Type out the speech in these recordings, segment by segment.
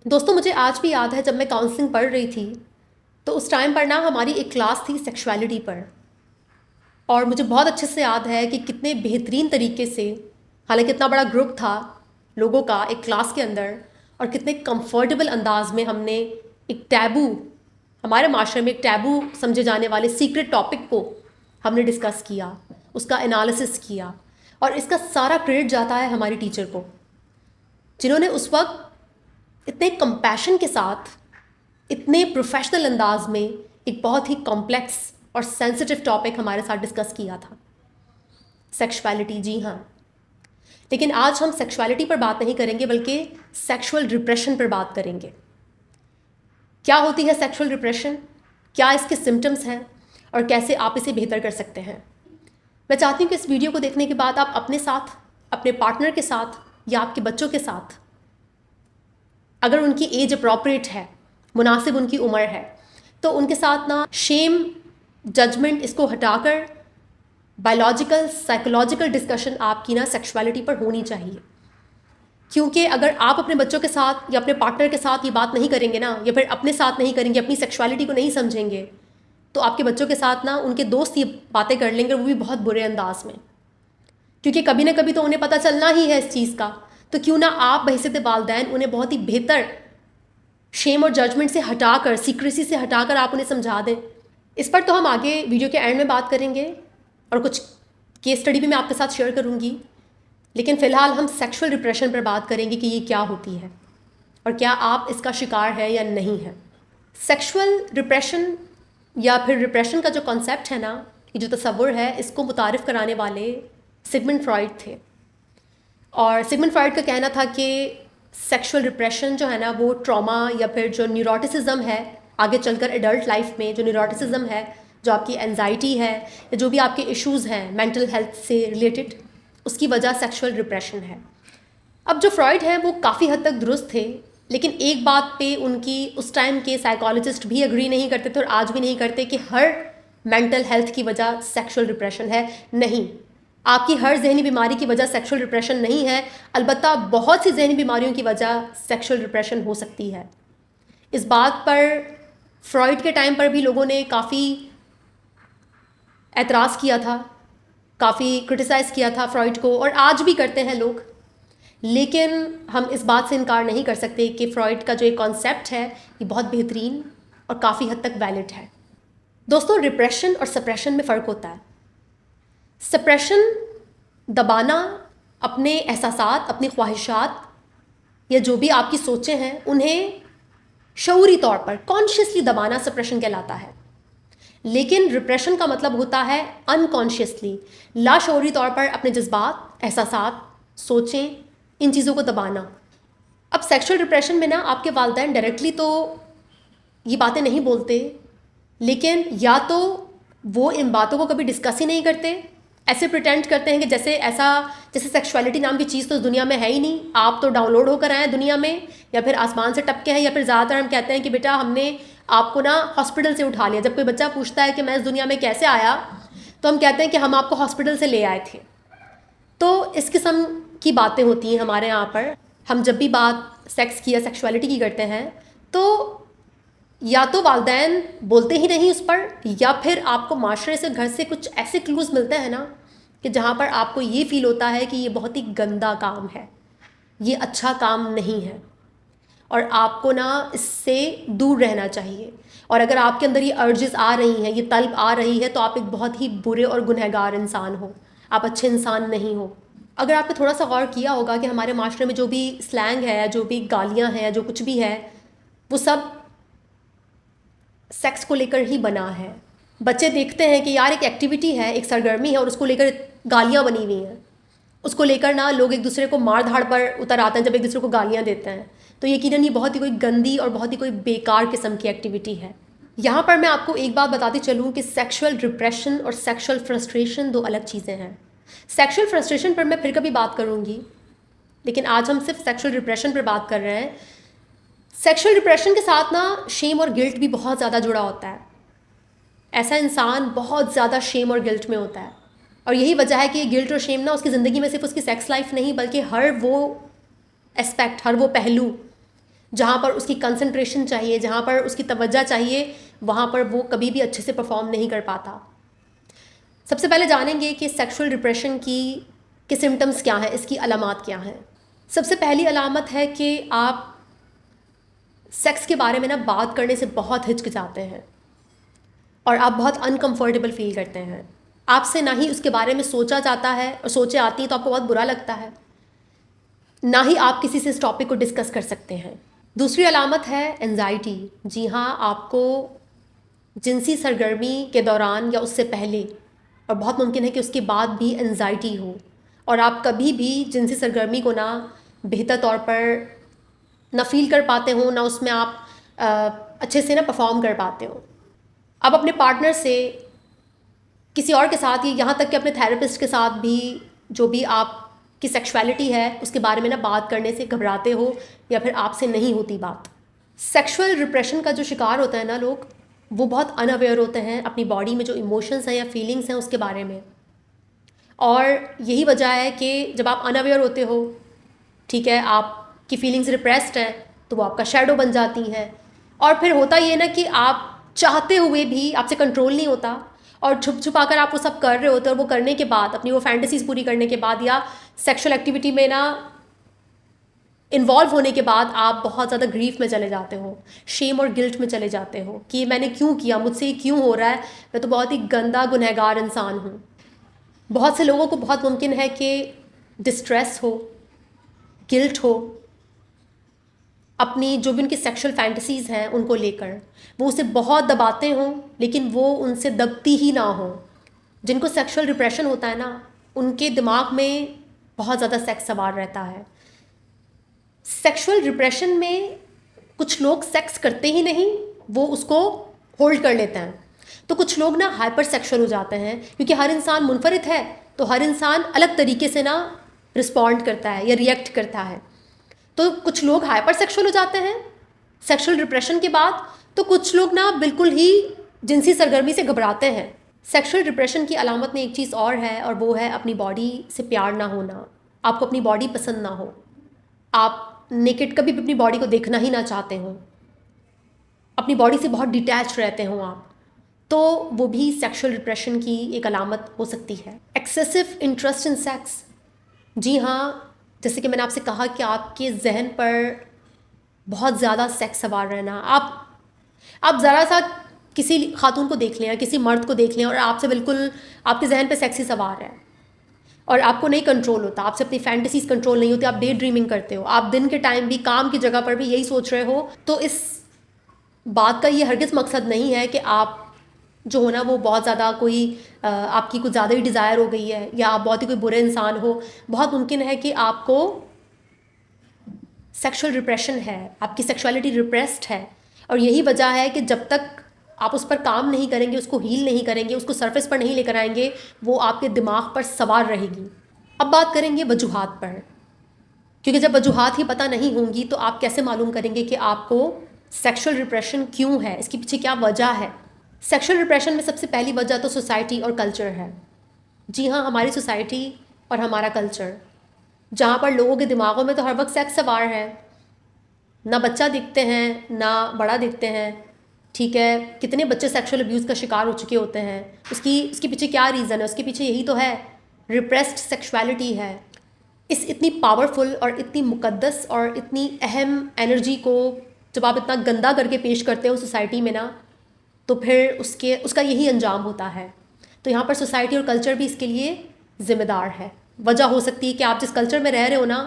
दोस्तों, मुझे आज भी याद है जब मैं काउंसलिंग पढ़ रही थी तो उस टाइम पर ना हमारी एक क्लास थी सेक्सुअलिटी पर। और मुझे बहुत अच्छे से याद है कि कितने बेहतरीन तरीके से, हालांकि इतना बड़ा ग्रुप था लोगों का एक क्लास के अंदर, और कितने कंफर्टेबल अंदाज में हमने एक टैबू, हमारे माशरे में एक टैबू समझे जाने वाले सीक्रेट टॉपिक को हमने डिस्कस किया, उसका एनालिसिस किया। और इसका सारा क्रेडिट जाता है हमारी टीचर को, जिन्होंने उस वक्त इतने कंपैशन के साथ, इतने प्रोफेशनल अंदाज में एक बहुत ही कॉम्प्लेक्स और सेंसिटिव टॉपिक हमारे साथ डिस्कस किया था, सेक्सुअलिटी। जी हाँ, लेकिन आज हम सेक्सुअलिटी पर बात नहीं करेंगे बल्कि सेक्सुअल रिप्रेशन पर बात करेंगे। क्या होती है सेक्सुअल रिप्रेशन, क्या इसके सिम्टम्स हैं और कैसे आप इसे बेहतर कर सकते हैं। मैं चाहती हूँ कि इस वीडियो को देखने के बाद आप अपने साथ, अपने पार्टनर के साथ या आपके बच्चों के साथ, अगर उनकी एज अप्रोप्रिएट है, मुनासिब उनकी उम्र है, तो उनके साथ ना शेम, जजमेंट, इसको हटाकर बायोलॉजिकल, साइकोलॉजिकल डिस्कशन आपकी ना सेक्सुअलिटी पर होनी चाहिए। क्योंकि अगर आप अपने बच्चों के साथ या अपने पार्टनर के साथ ये बात नहीं करेंगे ना, या फिर अपने साथ नहीं करेंगे, अपनी सेक्सुअलिटी को नहीं समझेंगे, तो आपके बच्चों के साथ ना उनके दोस्त ये बातें कर लेंगे, वो भी बहुत बुरे अंदाज में। क्योंकि कभी ना कभी तो उन्हें पता चलना ही है इस चीज़ का। तो क्यों ना आप बहैसियत वालिदैन उन्हें बहुत ही बेहतर शेम और जजमेंट से हटाकर, सीक्रेसी से हटाकर आप उन्हें समझा दें। इस पर तो हम आगे वीडियो के एंड में बात करेंगे और कुछ केस स्टडी भी मैं आपके साथ शेयर करूंगी। लेकिन फ़िलहाल हम सेक्सुअल रिप्रेशन पर बात करेंगे कि ये क्या होती है और क्या आप इसका शिकार है या नहीं है। सेक्सुअल रिप्रेशन या फिर रिप्रेशन का जो कॉन्सेप्ट है ना, ये जो तस्वुर है, इसको मुतारिफ़ कराने वाले सिगमंड फ्रॉइड थे। और सिगमंड फ्रॉइड का कहना था कि सेक्सुअल रिप्रेशन जो है ना, वो ट्रॉमा या फिर जो न्यूरोटिसिज्म है आगे चलकर एडल्ट लाइफ में, जो न्यूरोटिसिज्म है, जो आपकी एंजाइटी है या जो भी आपके इश्यूज़ हैं मेंटल हेल्थ से रिलेटेड, उसकी वजह सेक्सुअल रिप्रेशन है। अब जो फ्रॉइड है वो काफ़ी हद तक दुरुस्त थे, लेकिन एक बात पे उनकी उस टाइम के साइकोलॉजिस्ट भी एग्री नहीं करते थे और आज भी नहीं करते कि हर मेंटल हेल्थ की वजह सेक्सुअल रिप्रेशन है। नहीं, आपकी हर जहनी बीमारी की वजह सेक्सुअल रिप्रेशन नहीं है, अलबत्ता बहुत सी जहनी बीमारियों की वजह सेक्सुअल रिप्रेशन हो सकती है। इस बात पर फ्रॉइड के टाइम पर भी लोगों ने काफ़ी एतराज़ किया था, काफ़ी क्रिटिसाइज़ किया था फ्रॉइड को, और आज भी करते हैं लोग। लेकिन हम इस बात से इनकार नहीं कर सकते कि फ्रॉइड का जो एक कॉन्सेप्ट है ये बहुत बेहतरीन और काफ़ी हद तक वैलिड है। दोस्तों, रिप्रेशन और सप्रेशन में फ़र्क होता है। सप्रेशन दबाना अपने एहसासात, अपनी ख्वाहिशात या जो भी आपकी सोचें हैं उन्हें शऊरी तौर पर कॉन्शियसली दबाना सप्रेशन कहलाता है। लेकिन रिप्रेशन का मतलब होता है अनकॉन्शियसली, लाशऊरी तौर पर अपने जज्बात, एहसासात, सोचें, इन चीज़ों को दबाना। अब सेक्सुअल रिप्रेशन में ना आपके वालिदैन डायरेक्टली तो ये बातें नहीं बोलते, लेकिन या तो वो इन बातों को कभी डिस्कस ही नहीं करते, ऐसे प्रिटेंड करते हैं कि जैसे सेक्सुअलिटी नाम की चीज़ तो इस दुनिया में है ही नहीं, आप तो डाउनलोड होकर आए हैं दुनिया में, या फिर आसमान से टपके हैं, या फिर ज़्यादातर हम कहते हैं कि बेटा हमने आपको ना हॉस्पिटल से उठा लिया। जब कोई बच्चा पूछता है कि मैं इस दुनिया में कैसे आया, तो हम कहते हैं कि हम आपको हॉस्पिटल से ले आए थे। तो इस किस्म की बातें होती हैं हमारे यहाँ पर। हम जब भी बात सेक्स की या सेक्सुअलिटी की करते हैं तो या तो वालिदैन बोलते ही नहीं उस पर, या फिर आपको माशरे से, घर से कुछ ऐसे क्लूज़ मिलते हैं ना कि जहाँ पर आपको ये फ़ील होता है कि ये बहुत ही गंदा काम है, ये अच्छा काम नहीं है और आपको ना इससे दूर रहना चाहिए। और अगर आपके अंदर ये अर्जेस आ रही हैं, ये तलब आ रही है, तो आप एक बहुत ही बुरे और गुनहगार इंसान हो, आप अच्छे इंसान नहीं हो। अगर आपने थोड़ा सा गौर किया होगा कि हमारे माशरे में जो भी स्लैंग है, जो भी गालियाँ हैं, जो कुछ भी है, वो सब सेक्स को लेकर ही बना है। बच्चे देखते हैं कि यार एक एक्टिविटी है, एक सरगर्मी है, और उसको लेकर गालियाँ बनी हुई हैं, उसको लेकर ना लोग एक दूसरे को मार धाड़ पर उतर आते हैं जब एक दूसरे को गालियाँ देते हैं। तो यकीनन ये बहुत ही कोई गंदी और बहुत ही कोई बेकार किस्म की एक्टिविटी है। यहाँ पर मैं आपको एक बात बताती चलूँ कि सेक्सुअल रिप्रेशन और सेक्सुअल फ्रस्ट्रेशन दो अलग चीज़ें हैं। सेक्सुअल फ्रस्ट्रेशन पर मैं फिर कभी बात करूँगी, लेकिन आज हम सिर्फ सेक्सुअल रिप्रेशन पर बात कर रहे हैं। सेक्सुअल रिप्रेशन के साथ ना शेम और गिल्ट भी बहुत ज़्यादा जुड़ा होता है। ऐसा इंसान बहुत ज़्यादा शेम और गिल्ट में होता है, और यही वजह है कि ये गिल्ट और शेम ना उसकी ज़िंदगी में सिर्फ उसकी सेक्स लाइफ नहीं, बल्कि हर वो एस्पेक्ट, हर वो पहलू जहाँ पर उसकी कंसंट्रेशन चाहिए, जहाँ पर उसकी तवज्जो चाहिए, वहाँ पर वो कभी भी अच्छे से परफॉर्म नहीं कर पाता। सबसे पहले जानेंगे कि सेक्सुअल डिप्रेशन के सिम्टम्स क्या हैं, इसकी अलामात क्या हैं। सबसे पहली अलामत है कि आप सेक्स के बारे में ना बात करने से बहुत हिचकिचाते हैं और आप बहुत अनकंफर्टेबल फील करते हैं। आपसे ना ही उसके बारे में सोचा जाता है, और सोचे आती हैं तो आपको बहुत बुरा लगता है, ना ही आप किसी से इस टॉपिक को डिस्कस कर सकते हैं। दूसरी अलामत है एंजाइटी। जी हाँ, आपको जिनसी सरगर्मी के दौरान या उससे पहले, और बहुत मुमकिन है कि उसके बाद भी एंजाइटी हो, और आप कभी भी जिनसी सरगर्मी को ना बेहतर तौर पर ना फील कर पाते हो, ना उसमें आप अच्छे से ना परफॉर्म कर पाते हो। अब अपने पार्टनर से, किसी और के साथ, ये यहाँ तक कि अपने थेरेपिस्ट के साथ भी, जो भी आपकी सेक्सुअलिटी है उसके बारे में ना बात करने से घबराते हो, या फिर आपसे नहीं होती बात। सेक्सुअल रिप्रेशन का जो शिकार होता है ना लोग, वो बहुत अनअवेयर होते हैं अपनी बॉडी में जो इमोशंस हैं या फीलिंग्स हैं उसके बारे में। और यही वजह है कि जब आप अनअवेयर होते हो, ठीक है, आपकी फीलिंग्स रिप्रेस्ड हैं, तो वो आपका शैडो बन जाती हैं। और फिर होता ये ना कि आप चाहते हुए भी आपसे कंट्रोल नहीं होता, और छुप छुपा कर आप वो सब कर रहे होते हो, और वो करने के बाद, अपनी वो फैंटेसीज पूरी करने के बाद, या सेक्सुअल एक्टिविटी में ना इन्वॉल्व होने के बाद आप बहुत ज़्यादा ग्रीफ में चले जाते हो, शेम और गिल्ट में चले जाते हो कि मैंने क्यों किया, मुझसे ये क्यों हो रहा है, मैं तो बहुत ही गंदा गुनहगार इंसान हूँ। बहुत से लोगों को बहुत मुमकिन है कि डिस्ट्रेस हो, गिल्ट हो, अपनी जो भी उनकी सेक्सुअल फैंटेसीज़ हैं उनको लेकर, वो उसे बहुत दबाते हों, लेकिन वो उनसे दबती ही ना हो। जिनको सेक्सुअल डिप्रेशन होता है ना, उनके दिमाग में बहुत ज़्यादा सेक्स सवार रहता है। सेक्सुअल डिप्रेशन में कुछ लोग सेक्स करते ही नहीं, वो उसको होल्ड कर लेते हैं। तो कुछ लोग ना हाइपर सेक्सुअल हो जाते हैं, क्योंकि हर इंसान मुनफरिद है, तो हर इंसान अलग तरीके से ना रिस्पॉन्ड करता है या रिएक्ट करता है। तो कुछ लोग हाइपर सेक्सुअल हो जाते हैं सेक्सुअल डिप्रेशन के बाद, तो कुछ लोग ना बिल्कुल ही जिनसी सरगर्मी से घबराते हैं। सेक्सुअल डिप्रेशन की अलामत में एक चीज़ और है, और वो है अपनी बॉडी से प्यार ना होना, आपको अपनी बॉडी पसंद ना हो, आप नेकेड कभी भी अपनी बॉडी को देखना ही ना चाहते हो, अपनी बॉडी से बहुत डिटैच रहते हो आप, तो वो भी सेक्सुअल डिप्रेशन की एक अलामत हो सकती है। Excessive interest in sex. जी हाँ, जैसे कि मैंने आपसे कहा कि आपके जहन पर बहुत ज़्यादा सेक्स सवार रहना, आप ज़रा सा किसी खातून को देख लें या किसी मर्द को देख लें, और आपसे बिल्कुल आपके जहन पे सेक्स ही सवार है, और आपको नहीं कंट्रोल होता, आपसे अपनी फैंटेसीज कंट्रोल नहीं होती, आप डे ड्रीमिंग करते हो, आप दिन के टाइम भी काम की जगह पर भी यही सोच रहे हो। तो इस बात का ये हरगिज़ मकसद नहीं है कि आप जो हो ना वो बहुत ज़्यादा कोई आपकी कुछ ज़्यादा ही डिज़ायर हो गई है, या आप बहुत ही कोई बुरे इंसान हो। बहुत मुमकिन है कि आपको सेक्सुअल रिप्रेशन है, आपकी सेक्सुअलिटी रिप्रेस्ड है, और यही वजह है कि जब तक आप उस पर काम नहीं करेंगे, उसको हील नहीं करेंगे, उसको सरफेस पर नहीं लेकर आएंगे, वो आपके दिमाग पर सवार रहेगी। अब बात करेंगे वजूहात पर, क्योंकि जब वजूहात ही पता नहीं होंगी तो आप कैसे मालूम करेंगे कि आपको सेक्सुअल डिप्रेशन क्यों है, इसके पीछे क्या वजह है। सेक्सुअल डिप्रेशन में सबसे पहली वजह तो सोसाइटी और कल्चर है। जी हाँ, हमारी सोसाइटी और हमारा कल्चर, जहाँ पर लोगों के दिमागों में तो हर वक्त सेक्स सवार है, ना बच्चा दिखते हैं ना बड़ा दिखते हैं, ठीक है, कितने बच्चे सेक्सुअल अब्यूज़ का शिकार हो चुके होते हैं। उसके पीछे क्या रीज़न है, उसके पीछे यही तो है, रिप्रेस्ड सेक्सुअलिटी है। इस इतनी पावरफुल और इतनी मुकद्दस और इतनी अहम एनर्जी को जब आप इतना गंदा करके पेश करते हो सोसाइटी में ना, तो फिर उसका यही अंजाम होता है। तो यहाँ पर सोसाइटी और कल्चर भी इसके लिए ज़िम्मेदार है। वजह हो सकती है कि आप जिस कल्चर में रह रहे हो ना,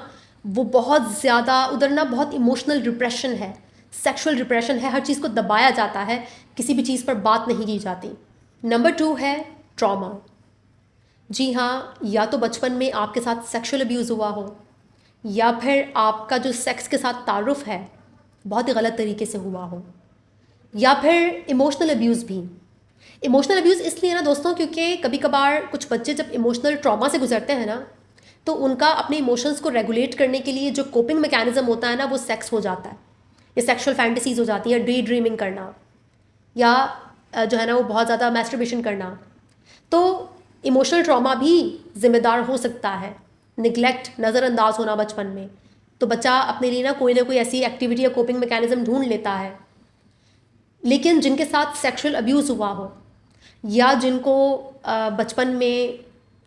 वो बहुत ज़्यादा उधर ना बहुत इमोशनल डिप्रेशन है, सेक्सुअल डिप्रेशन है, हर चीज़ को दबाया जाता है, किसी भी चीज़ पर बात नहीं की जाती। नंबर 2 है ट्रॉमा। जी हाँ, या तो बचपन में आपके साथ सेक्सुअल अब्यूज़ हुआ हो, या फिर आपका जो सेक्स के साथ तारुफ है बहुत ही गलत तरीके से हुआ हो, या फिर इमोशनल अब्यूज़ भी। इमोशनल अब्यूज़ इसलिए ना दोस्तों, क्योंकि कभी कभार कुछ बच्चे जब इमोशनल ट्रॉमा से गुजरते हैं ना, तो उनका अपने इमोशंस को रेगुलेट करने के लिए जो कोपिंग मैकेनिज्म होता है ना, वो सेक्स हो जाता है, या सेक्सुअल फैंटेसीज हो जाती हैं, डे ड्रीमिंग करना, या जो है ना वो बहुत ज़्यादा मैस्टरबेशन करना। तो इमोशनल ट्रॉमा भी ज़िम्मेदार हो सकता है, निगलेक्ट, नज़रअंदाज होना बचपन में, तो बच्चा अपने लिए ना कोई ऐसी एक्टिविटी या कोपिंग मैकेनिज्म ढूंढ लेता है। लेकिन जिनके साथ सेक्सुअल अब्यूज़ हुआ हो या जिनको बचपन में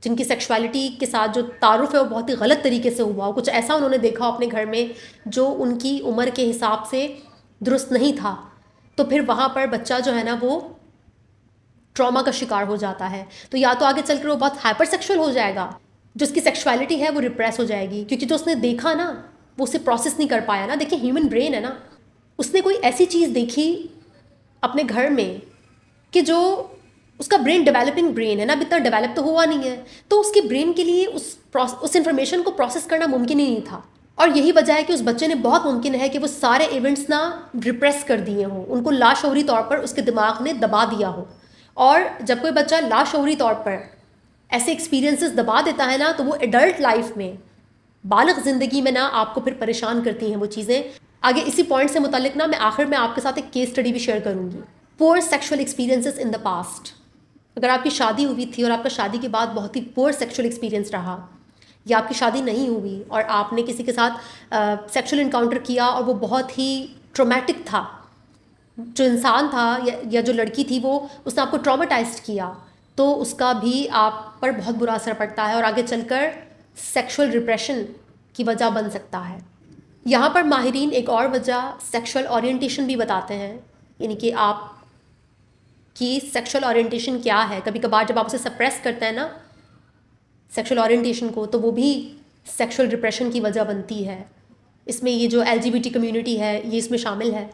जिनकी सेक्सुअलिटी के साथ जो तारुफ है वो बहुत ही गलत तरीके से हुआ हो, कुछ ऐसा उन्होंने देखा हो अपने घर में जो उनकी उम्र के हिसाब से दुरुस्त नहीं था, तो फिर वहाँ पर बच्चा जो है ना वो ट्रॉमा का शिकार हो जाता है। तो या तो आगे चलकर वो बहुत हाइपर सेक्सुअल हो जाएगा, जो उसकी सेक्सुअलिटी है वो रिप्रेस हो जाएगी, क्योंकि जो उसने देखा ना वो उसे प्रोसेस नहीं कर पाया ना। देखिए ह्यूमन ब्रेन है ना, उसने कोई ऐसी चीज़ देखी अपने घर में कि जो उसका ब्रेन डेवलपिंग ब्रेन है ना, अभी इतना डेवलप तो हुआ नहीं है, तो उसके ब्रेन के लिए उस इन्फॉर्मेशन को प्रोसेस करना मुमकिन ही नहीं था। और यही वजह है कि उस बच्चे ने बहुत मुमकिन है कि वो सारे इवेंट्स ना रिप्रेस कर दिए हों, उनको लाशऊरी तौर पर उसके दिमाग ने दबा दिया हो। और जब कोई बच्चा लाशऊरी तौर पर ऐसे एक्सपीरियंसेस दबा देता है ना, तो वो एडल्ट लाइफ में बालिग ज़िंदगी में ना आपको फिर परेशान करती हैं वो चीज़ें। आगे इसी पॉइंट से मुतालिक ना मैं आखिर में आपके साथ एक केस स्टडी भी शेयर करूँगी। Poor sexual experiences in the past. अगर आपकी शादी हुई थी और आपका शादी के बाद बहुत ही पुअर सेक्सुअल एक्सपीरियंस रहा, या आपकी शादी नहीं हुई और आपने किसी के साथ सेक्सुअल इनकाउंटर किया और वो बहुत ही ट्रॉमेटिक था, जो इंसान था या जो लड़की थी वो उसने आपको ट्रॉमेटाइज्ड किया, तो उसका भी आप पर बहुत बुरा असर पड़ता है और आगे चलकर सेक्सुअल रिप्रेशन की वजह बन सकता है। यहाँ पर माहिरीन एक और वजह सेक्सुअल ओरिएंटेशन भी बताते हैं, यानी कि आप की सेक्सुअल ओरिएंटेशन क्या है। कभी कभार जब आप उसे सप्रेस करते हैं ना सेक्सुअल ओरिएंटेशन को, तो वो भी सेक्सुअल रिप्रेशन की वजह बनती है। इसमें ये जो LGBT कम्युनिटी है ये इसमें शामिल है।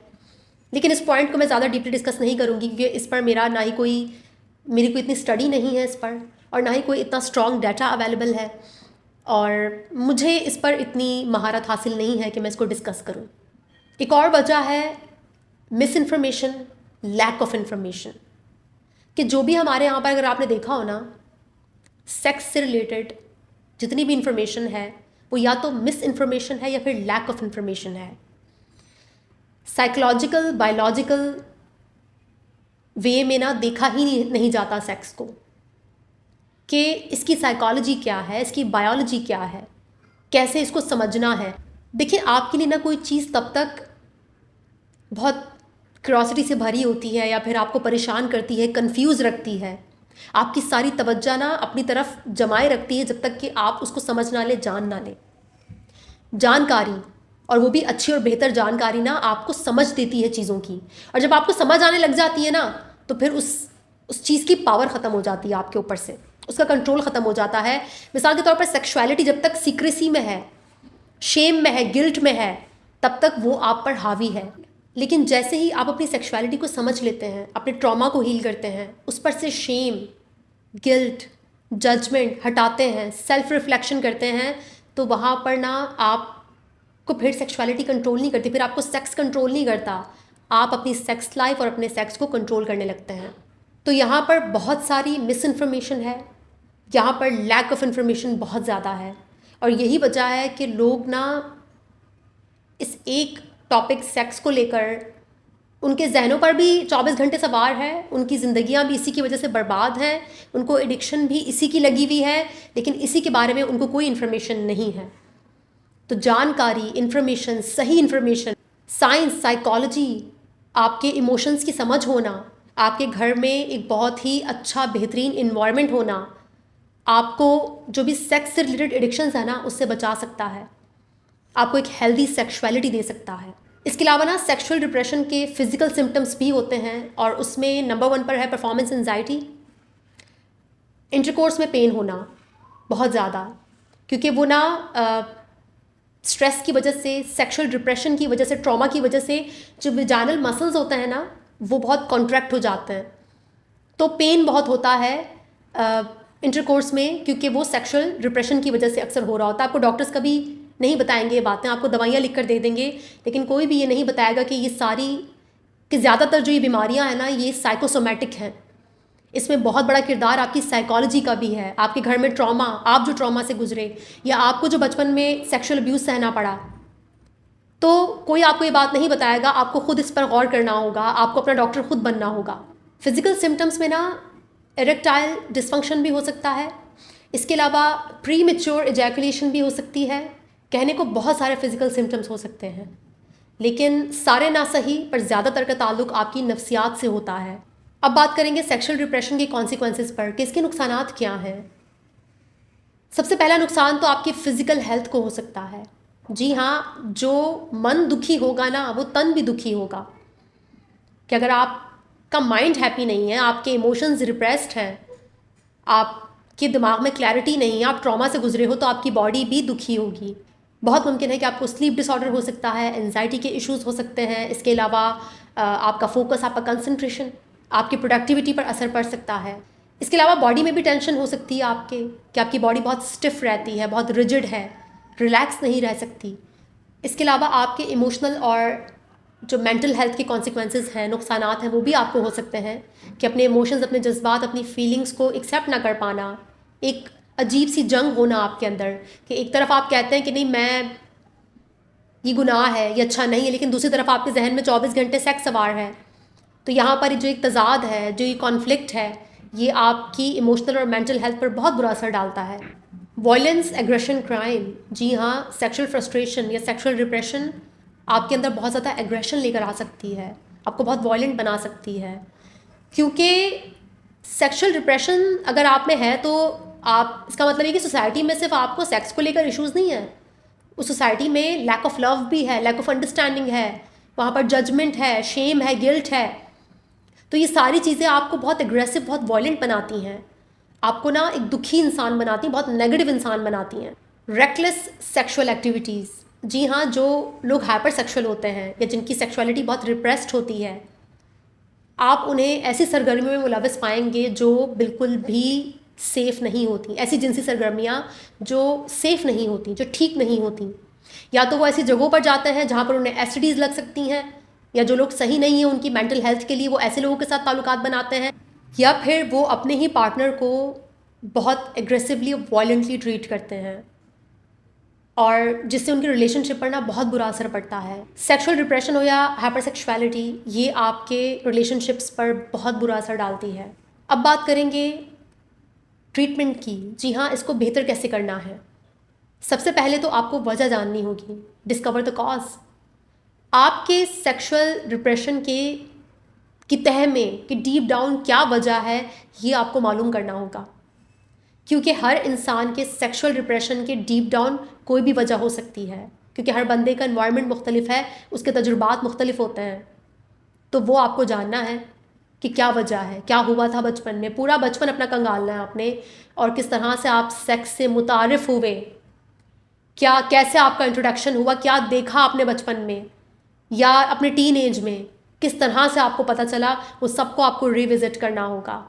लेकिन इस पॉइंट को मैं ज़्यादा डीपली डिस्कस नहीं करूँगी, क्योंकि इस पर मेरी कोई इतनी स्टडी नहीं है इस पर, और ना ही कोई इतना स्ट्रॉन्ग डाटा अवेलेबल है, और मुझे इस पर इतनी महारत हासिल नहीं है कि मैं इसको डिस्कस करूँ। एक और वजह है misinformation, lack of information, कि जो भी हमारे यहाँ पर अगर आपने देखा हो ना सेक्स से रिलेटेड जितनी भी इंफॉर्मेशन है वो या तो मिस इन्फॉर्मेशन है या फिर लैक ऑफ इन्फॉर्मेशन है। साइकोलॉजिकल बायोलॉजिकल वे में ना देखा ही नहीं जाता सेक्स को, कि इसकी साइकोलॉजी क्या है, इसकी बायोलॉजी क्या है, कैसे इसको समझना है। देखिए आपके लिए ना कोई चीज़ तब तक बहुत क्यूरोसिटी से भरी होती है या फिर आपको परेशान करती है, कंफ्यूज रखती है, आपकी सारी तवज्जो ना अपनी तरफ जमाए रखती है जब तक कि आप उसको समझ ना ले, जान ना ले। जानकारी, और वो भी अच्छी और बेहतर जानकारी ना आपको समझ देती है चीज़ों की, और जब आपको समझ आने लग जाती है ना तो फिर उस चीज़ की पावर ख़त्म हो जाती है आपके ऊपर से, उसका कंट्रोल ख़त्म हो जाता है। मिसाल के तौर पर सेक्सुअलिटी जब तक सीक्रेसी में है, शेम में है, गिल्ट में है, तब तक वो आप पर हावी है। लेकिन जैसे ही आप अपनी सेक्सुअलिटी को समझ लेते हैं, अपने ट्रॉमा को हील करते हैं, उस पर से शेम, गिल्ट, जजमेंट हटाते हैं, सेल्फ रिफ्लेक्शन करते हैं, तो वहाँ पर ना आपको फिर सेक्सुअलिटी कंट्रोल नहीं करती, फिर आपको सेक्स कंट्रोल नहीं करता, आप अपनी सेक्स लाइफ और अपने सेक्स को कंट्रोल करने लगते हैं। तो यहाँ पर बहुत सारी मिस इन्फॉर्मेशन है, यहाँ पर लैक ऑफ इन्फॉर्मेशन बहुत ज़्यादा है, और यही वजह है कि लोग ना इस एक टॉपिक सेक्स को लेकर उनके जहनों पर भी 24 घंटे सवार है, उनकी ज़िंदगियां भी इसी की वजह से बर्बाद हैं, उनको एडिक्शन भी इसी की लगी हुई है, लेकिन इसी के बारे में उनको कोई इन्फॉर्मेशन नहीं है। तो जानकारी, इन्फॉर्मेशन, सही इन्फॉर्मेशन, साइंस, साइकोलॉजी, आपके इमोशंस की समझ होना, आपके घर में एक बहुत ही अच्छा बेहतरीन इन्वायरमेंट होना, आपको जो भी सेक्स से रिलेटेड एडिक्शंस है ना उससे बचा सकता है, आपको एक हेल्दी सेक्सुअलिटी दे सकता है। इसके अलावा ना सेक्सुअल डिप्रेशन के फिजिकल सिम्टम्स भी होते हैं, और उसमें नंबर 1 पर है परफॉर्मेंस एंजाइटी, इंटरकोर्स में पेन होना बहुत ज़्यादा, क्योंकि वो ना स्ट्रेस की वजह से, सेक्सुअल डिप्रेशन की वजह से, ट्रॉमा की वजह से जो विजाइनल मसल्स होते हैं ना वो बहुत कॉन्ट्रैक्ट हो जाते हैं, तो पेन बहुत होता है इंटरकोर्स में, क्योंकि वो सेक्सुअल डिप्रेशन की वजह से अक्सर हो रहा होता है। आपको डॉक्टर्स कभी नहीं बताएंगे ये बातें, आपको दवाइयाँ लिख कर दे देंगे, लेकिन कोई भी ये नहीं बताएगा कि ये सारी कि ज़्यादातर जो ये बीमारियाँ हैं ना ये साइकोसोमेटिक हैं। इसमें बहुत बड़ा किरदार आपकी साइकोलॉजी का भी है, आपके घर में ट्रॉमा, आप जो ट्रॉमा से गुजरे, या आपको जो बचपन में सेक्सुअल अब्यूज़ सहना पड़ा, तो कोई आपको ये बात नहीं बताएगा, आपको खुद इस पर गौर करना होगा, आपको अपना डॉक्टर खुद बनना होगा। फिज़िकल सिम्टम्स में ना इरेक्टाइल डिसफंक्शन भी हो सकता है, इसके अलावा प्री मैच्योर एजैकुलेशन भी हो सकती है, कहने को बहुत सारे फिजिकल सिम्टम्स हो सकते हैं, लेकिन सारे ना सही पर ज़्यादातर का ताल्लुक आपकी नफ्सियात से होता है। अब बात करेंगे सेक्सुअल डिप्रेशन के कॉन्सिक्वेंसेस पर कि इसके नुकसानात क्या हैं। सबसे पहला नुकसान तो आपकी फ़िज़िकल हेल्थ को हो सकता है। जी हाँ, जो मन दुखी होगा ना, वो तन भी दुखी होगा। कि अगर आपका माइंड हैप्पी नहीं है, आपके इमोशंस रिप्रेस्ड हैं, आपके दिमाग में क्लैरिटी नहीं है, आप ट्रॉमा से गुजरे हो, तो आपकी बॉडी भी दुखी होगी। बहुत मुमकिन है कि आपको स्लीप डिसऑर्डर हो सकता है, एंजाइटी के इश्यूज़ हो सकते हैं। इसके अलावा आपका फोकस, आपका कंसंट्रेशन, आपकी प्रोडक्टिविटी पर असर पड़ सकता है। इसके अलावा बॉडी में भी टेंशन हो सकती है आपके, कि आपकी बॉडी बहुत स्टिफ रहती है, बहुत रिजिड है, रिलैक्स नहीं रह सकती। इसके अलावा आपके इमोशनल और जो मेंटल हेल्थ के कॉन्सिक्वेंसेस हैं, नुकसानात हैं, वो भी आपको हो सकते हैं कि अपने इमोशंस, अपने जज्बात, अपनी फीलिंग्स को एक्सेप्ट ना कर पाना, एक अजीब सी जंग होना आपके अंदर कि एक तरफ आप कहते हैं कि नहीं, मैं ये गुनाह है, ये अच्छा नहीं है, लेकिन दूसरी तरफ आपके जहन में 24 घंटे सेक्स सवार है। तो यहाँ पर जो एक तज़ाद है, जो ये कॉन्फ्लिक्ट है, ये आपकी इमोशनल और मेंटल हेल्थ पर बहुत बुरा असर डालता है। वायलेंस, एग्रेशन, क्राइम, जी हाँ, सेक्सुअल फ्रस्ट्रेशन या सेक्सुअल डिप्रेशन आपके अंदर बहुत ज़्यादा एग्रेशन लेकर आ सकती है, आपको बहुत वायलेंट बना सकती है। क्योंकि सेक्सुअल डिप्रेशन अगर आप में है तो आप, इसका मतलब है कि सोसाइटी में सिर्फ आपको सेक्स को लेकर इश्यूज़ नहीं है, उस सोसाइटी में लैक ऑफ लव भी है, लैक ऑफ अंडरस्टैंडिंग है, वहाँ पर जजमेंट है, शेम है, गिल्ट है। तो ये सारी चीज़ें आपको बहुत एग्रेसिव, बहुत वायलेंट बनाती हैं, आपको ना एक दुखी इंसान बनाती हैं, बहुत नेगेटिव इंसान बनाती हैं। रेकलेस सेक्सुअल एक्टिविटीज़, जी हाँ, जो लोग हाइपर सेक्सुअल होते हैं या जिनकी सेक्सुअलिटी बहुत रिप्रेस्ड होती है, आप उन्हें ऐसी सरगर्मियों में मुलविस पाएंगे जो बिल्कुल भी सेफ़ नहीं होती। ऐसी जिनसी सरगर्मियाँ जो सेफ़ नहीं होती, जो ठीक नहीं होती। या तो वो ऐसी जगहों पर जाते हैं जहाँ पर उन्हें एसटीडीज़ लग सकती हैं, या जो लोग सही नहीं हैं उनकी मेंटल हेल्थ के लिए, वो ऐसे लोगों के साथ ताल्लुकात बनाते हैं, या फिर वो अपने ही पार्टनर को बहुत एग्रेसिवली, वायलेंटली ट्रीट करते हैं, और जिससे उनकी रिलेशनशिप पर ना बहुत बुरा असर पड़ता है। सेक्सुअल डिप्रेशन हो या हाइपरसेक्सुअलिटी, ये आपके रिलेशनशिप्स पर बहुत बुरा असर डालती है। अब बात करेंगे ट्रीटमेंट की। जी हाँ, इसको बेहतर कैसे करना है। सबसे पहले तो आपको वजह जाननी होगी, डिस्कवर द कॉज। आपके सेक्सुअल डिप्रेशन की तह में कि डीप डाउन क्या वजह है, ये आपको मालूम करना होगा। क्योंकि हर इंसान के सेक्सुअल डिप्रेशन के डीप डाउन कोई भी वजह हो सकती है, क्योंकि हर बंदे का एनवायरनमेंट मुख्तलिफ है, उसके तजुर्बात मुख्तलिफ होते हैं। तो वो आपको जानना है कि क्या वजह है, क्या हुआ था बचपन में, पूरा बचपन अपना कंगालना है आपने, और किस तरह से आप सेक्स से मुतारिफ हुए, क्या, कैसे आपका इंट्रोडक्शन हुआ, क्या देखा आपने बचपन में या अपने टीन एज में, किस तरह से आपको पता चला, वो सबको आपको रिविज़िट करना होगा।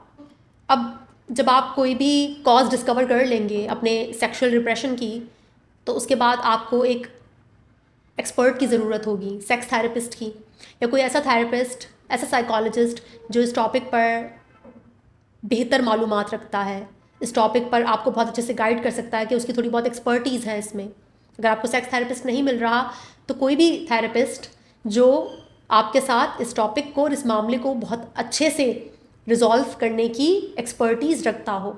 अब जब आप कोई भी कॉज डिस्कवर कर लेंगे अपने सेक्सुअल डिप्रेशन की, तो उसके बाद आपको एक एक्सपर्ट की ज़रूरत होगी, सेक्स थेरेपिस्ट की, या कोई ऐसा थेरेपिस्ट, ऐसा साइकोलॉजिस्ट जो इस टॉपिक पर बेहतर मालूमात रखता है, इस टॉपिक पर आपको बहुत अच्छे से गाइड कर सकता है, कि उसकी थोड़ी बहुत एक्सपर्टीज़ है इसमें। अगर आपको सेक्स थेरेपिस्ट नहीं मिल रहा, तो कोई भी थेरेपिस्ट जो आपके साथ इस टॉपिक को और इस मामले को बहुत अच्छे से रिजॉल्व करने की एक्सपर्टीज़ रखता हो,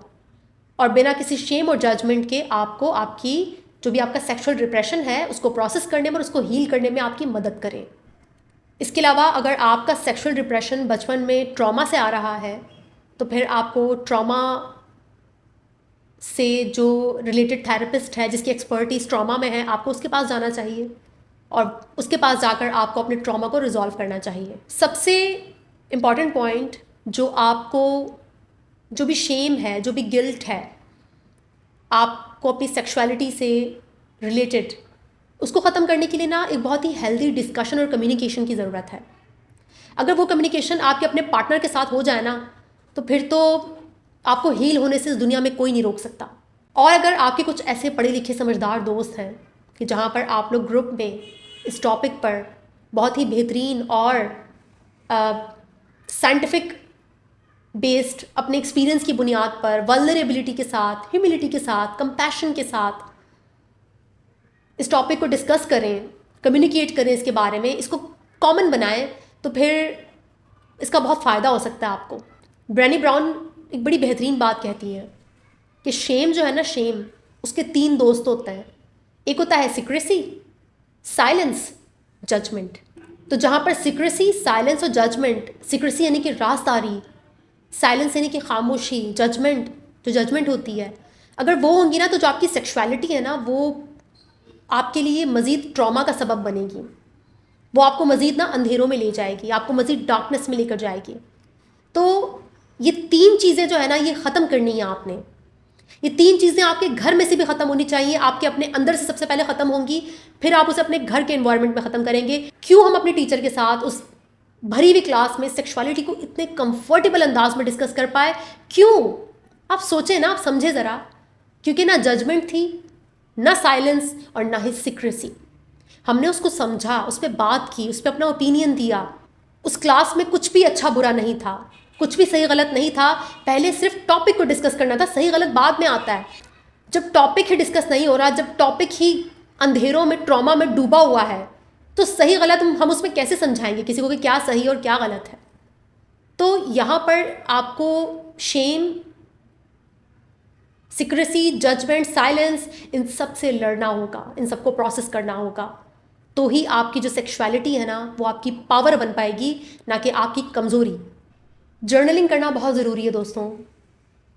और बिना किसी शेम और जजमेंट के आपको आपकी जो भी आपका सेक्सुअल डिप्रेशन है उसको प्रोसेस करने में और उसको हील करने में आपकी मदद करे। इसके अलावा अगर आपका सेक्सुअल डिप्रेशन बचपन में ट्रॉमा से आ रहा है, तो फिर आपको ट्रॉमा से जो रिलेटेड थेरेपिस्ट है, जिसकी एक्सपर्टीज़ ट्रॉमा में है, आपको उसके पास जाना चाहिए, और उसके पास जाकर आपको अपने ट्रॉमा को रिजॉल्व करना चाहिए। सबसे इम्पॉर्टेंट पॉइंट, जो आपको जो भी शेम है, जो भी गिल्ट है आपको अपनी सेक्सुअलिटी से रिलेटेड, उसको ख़त्म करने के लिए ना एक बहुत ही हेल्दी डिस्कशन और कम्युनिकेशन की ज़रूरत है। अगर वो कम्युनिकेशन आपके अपने पार्टनर के साथ हो जाए ना, तो फिर तो आपको हील होने से इस दुनिया में कोई नहीं रोक सकता। और अगर आपके कुछ ऐसे पढ़े लिखे समझदार दोस्त हैं कि जहाँ पर आप लोग ग्रुप में इस टॉपिक पर बहुत ही बेहतरीन और साइंटिफिक बेस्ड अपने एक्सपीरियंस की बुनियाद पर वल्नरेबिलिटी के साथ, ह्यूमिलिटी के साथ, कंपैशन के साथ इस टॉपिक को डिस्कस करें, कम्युनिकेट करें इसके बारे में, इसको कॉमन बनाएं, तो फिर इसका बहुत फ़ायदा हो सकता है आपको। ब्रेनी ब्राउन एक बड़ी बेहतरीन बात कहती हैं कि शेम जो है ना, शेम, उसके 3 दोस्त होते हैं। एक होता है सीक्रेसी, साइलेंस, जजमेंट। तो जहाँ पर सीक्रेसी, साइलेंस और जजमेंट, सीक्रेसी यानी कि राज़दारी, साइलेंस यानी कि खामोशी, जजमेंट, जो जजमेंट होती है, अगर वो होंगी ना तो जो आपकी सेक्सुअलिटी है ना वो आपके लिए मज़ीद ट्रॉमा का सबब बनेगी। वो आपको मज़ीद ना अंधेरों में ले जाएगी, आपको मज़ीद डार्कनेस में लेकर जाएगी। तो ये 3 चीज़ें जो है ना ये ख़त्म करनी है आपने। ये 3 चीज़ें आपके घर में से भी ख़त्म होनी चाहिए, आपके अपने अंदर से सबसे पहले ख़त्म होंगी, फिर आप उसे अपने घर के एनवायरनमेंट में ख़त्म करेंगे। क्यों हम अपने टीचर के साथ उस भरी हुई क्लास में सेक्सुअलिटी को इतने कंफर्टेबल अंदाज में डिस्कस कर पाए? क्यों? आप सोचें ना, आप समझे ज़रा। क्योंकि ना जजमेंट थी, ना साइलेंस और ना ही सीक्रेसी। हमने उसको समझा, उस पर बात की, उस पर अपना ओपिनियन दिया। उस क्लास में कुछ भी अच्छा बुरा नहीं था, कुछ भी सही गलत नहीं था। पहले सिर्फ टॉपिक को डिस्कस करना था, सही गलत बाद में आता है। जब टॉपिक ही डिस्कस नहीं हो रहा, जब टॉपिक ही अंधेरों में, ट्रॉमा में डूबा हुआ है, तो सही गलत हम उसमें कैसे समझाएंगे किसी को कि क्या सही और क्या गलत है? तो यहाँ पर आपको शेम, सीक्रेसी, जजमेंट, साइलेंस, इन सब से लड़ना होगा, इन सबको प्रोसेस करना होगा। तो ही आपकी जो सेक्सुअलिटी है ना वो आपकी पावर बन पाएगी, ना कि आपकी कमज़ोरी। जर्नलिंग करना बहुत ज़रूरी है दोस्तों।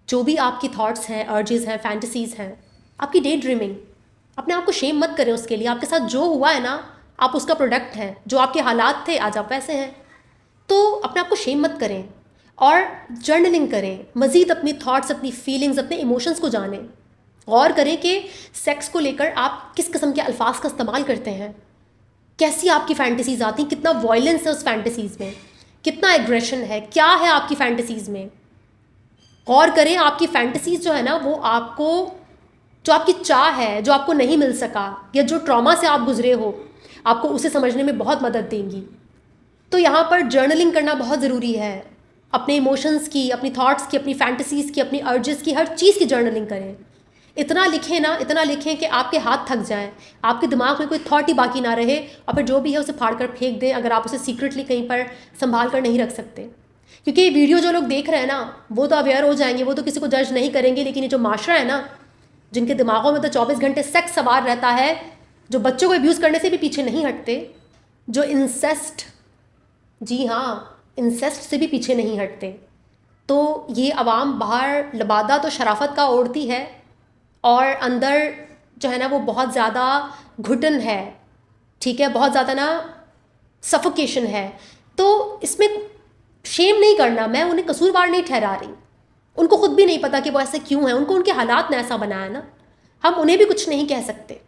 जो भी आपकी थॉट्स हैं, अर्जेस हैं, फैंटेसीज़ हैं, आपकी डे ड्रीमिंग, अपने आप को शेम मत करें उसके लिए। आपके साथ जो हुआ है ना, आप उसका प्रोडक्ट हैं। जो आपके हालात थे आज आप वैसे हैं। तो अपने आप को शेम मत करें और जर्नलिंग करें। मज़ीद अपनी थॉट्स, अपनी फीलिंग्स, अपने इमोशंस को जानें। गौर करें कि सेक्स को लेकर आप किस किस्म के अल्फाज का इस्तेमाल करते हैं, कैसी आपकी फैंटेसीज़ आती हैं, कितना वॉयलेंस है उस फैंटेसीज़ में, कितना एग्रेशन है, क्या है आपकी फैंटेसीज़ में। गौर करें आपकी फैंटेसीज़ जो है ना वो आपको, जो आपकी चाह है, जो आपको नहीं मिल सका या जो ट्रॉमा से आप गुजरे हो, आपको उसे समझने में बहुत मदद देंगी। तो यहाँ पर जर्नलिंग करना बहुत ज़रूरी है। अपने इमोशंस की, अपनी थॉट्स की, अपनी फैंटेसीज़ की, अपनी अर्जेस की, हर चीज़ की जर्नलिंग करें। इतना लिखें ना, इतना लिखें कि आपके हाथ थक जाएं, आपके दिमाग में कोई थॉट ही बाकी ना रहे, और फिर जो भी है उसे फाड़ कर फेंक दें अगर आप उसे सीक्रेटली कहीं पर संभाल कर नहीं रख सकते। क्योंकि ये वीडियो जो लोग देख रहे हैं ना वो तो अवेयर हो जाएंगे, वो तो किसी को जज नहीं करेंगे, लेकिन ये जो माशरा है ना, जिनके दिमागों में तो 24 घंटे सेक्स सवार रहता है, जो बच्चों को अब्यूज़ करने से भी पीछे नहीं हटते, जो इंसेस्ट, जी हाँ, इंसेस्ट से भी पीछे नहीं हटते, तो ये अवाम बाहर लबादा तो शराफत का ओढ़ती है और अंदर जो है ना वो बहुत ज़्यादा घुटन है, ठीक है, बहुत ज़्यादा ना सफोकेशन है। तो इसमें शेम नहीं करना, मैं उन्हें कसूरवार नहीं ठहरा रही। उनको खुद भी नहीं पता कि वो ऐसे क्यों हैं, उनको उनके हालात ने ऐसा बनाया ना, हम उन्हें भी कुछ नहीं कह सकते।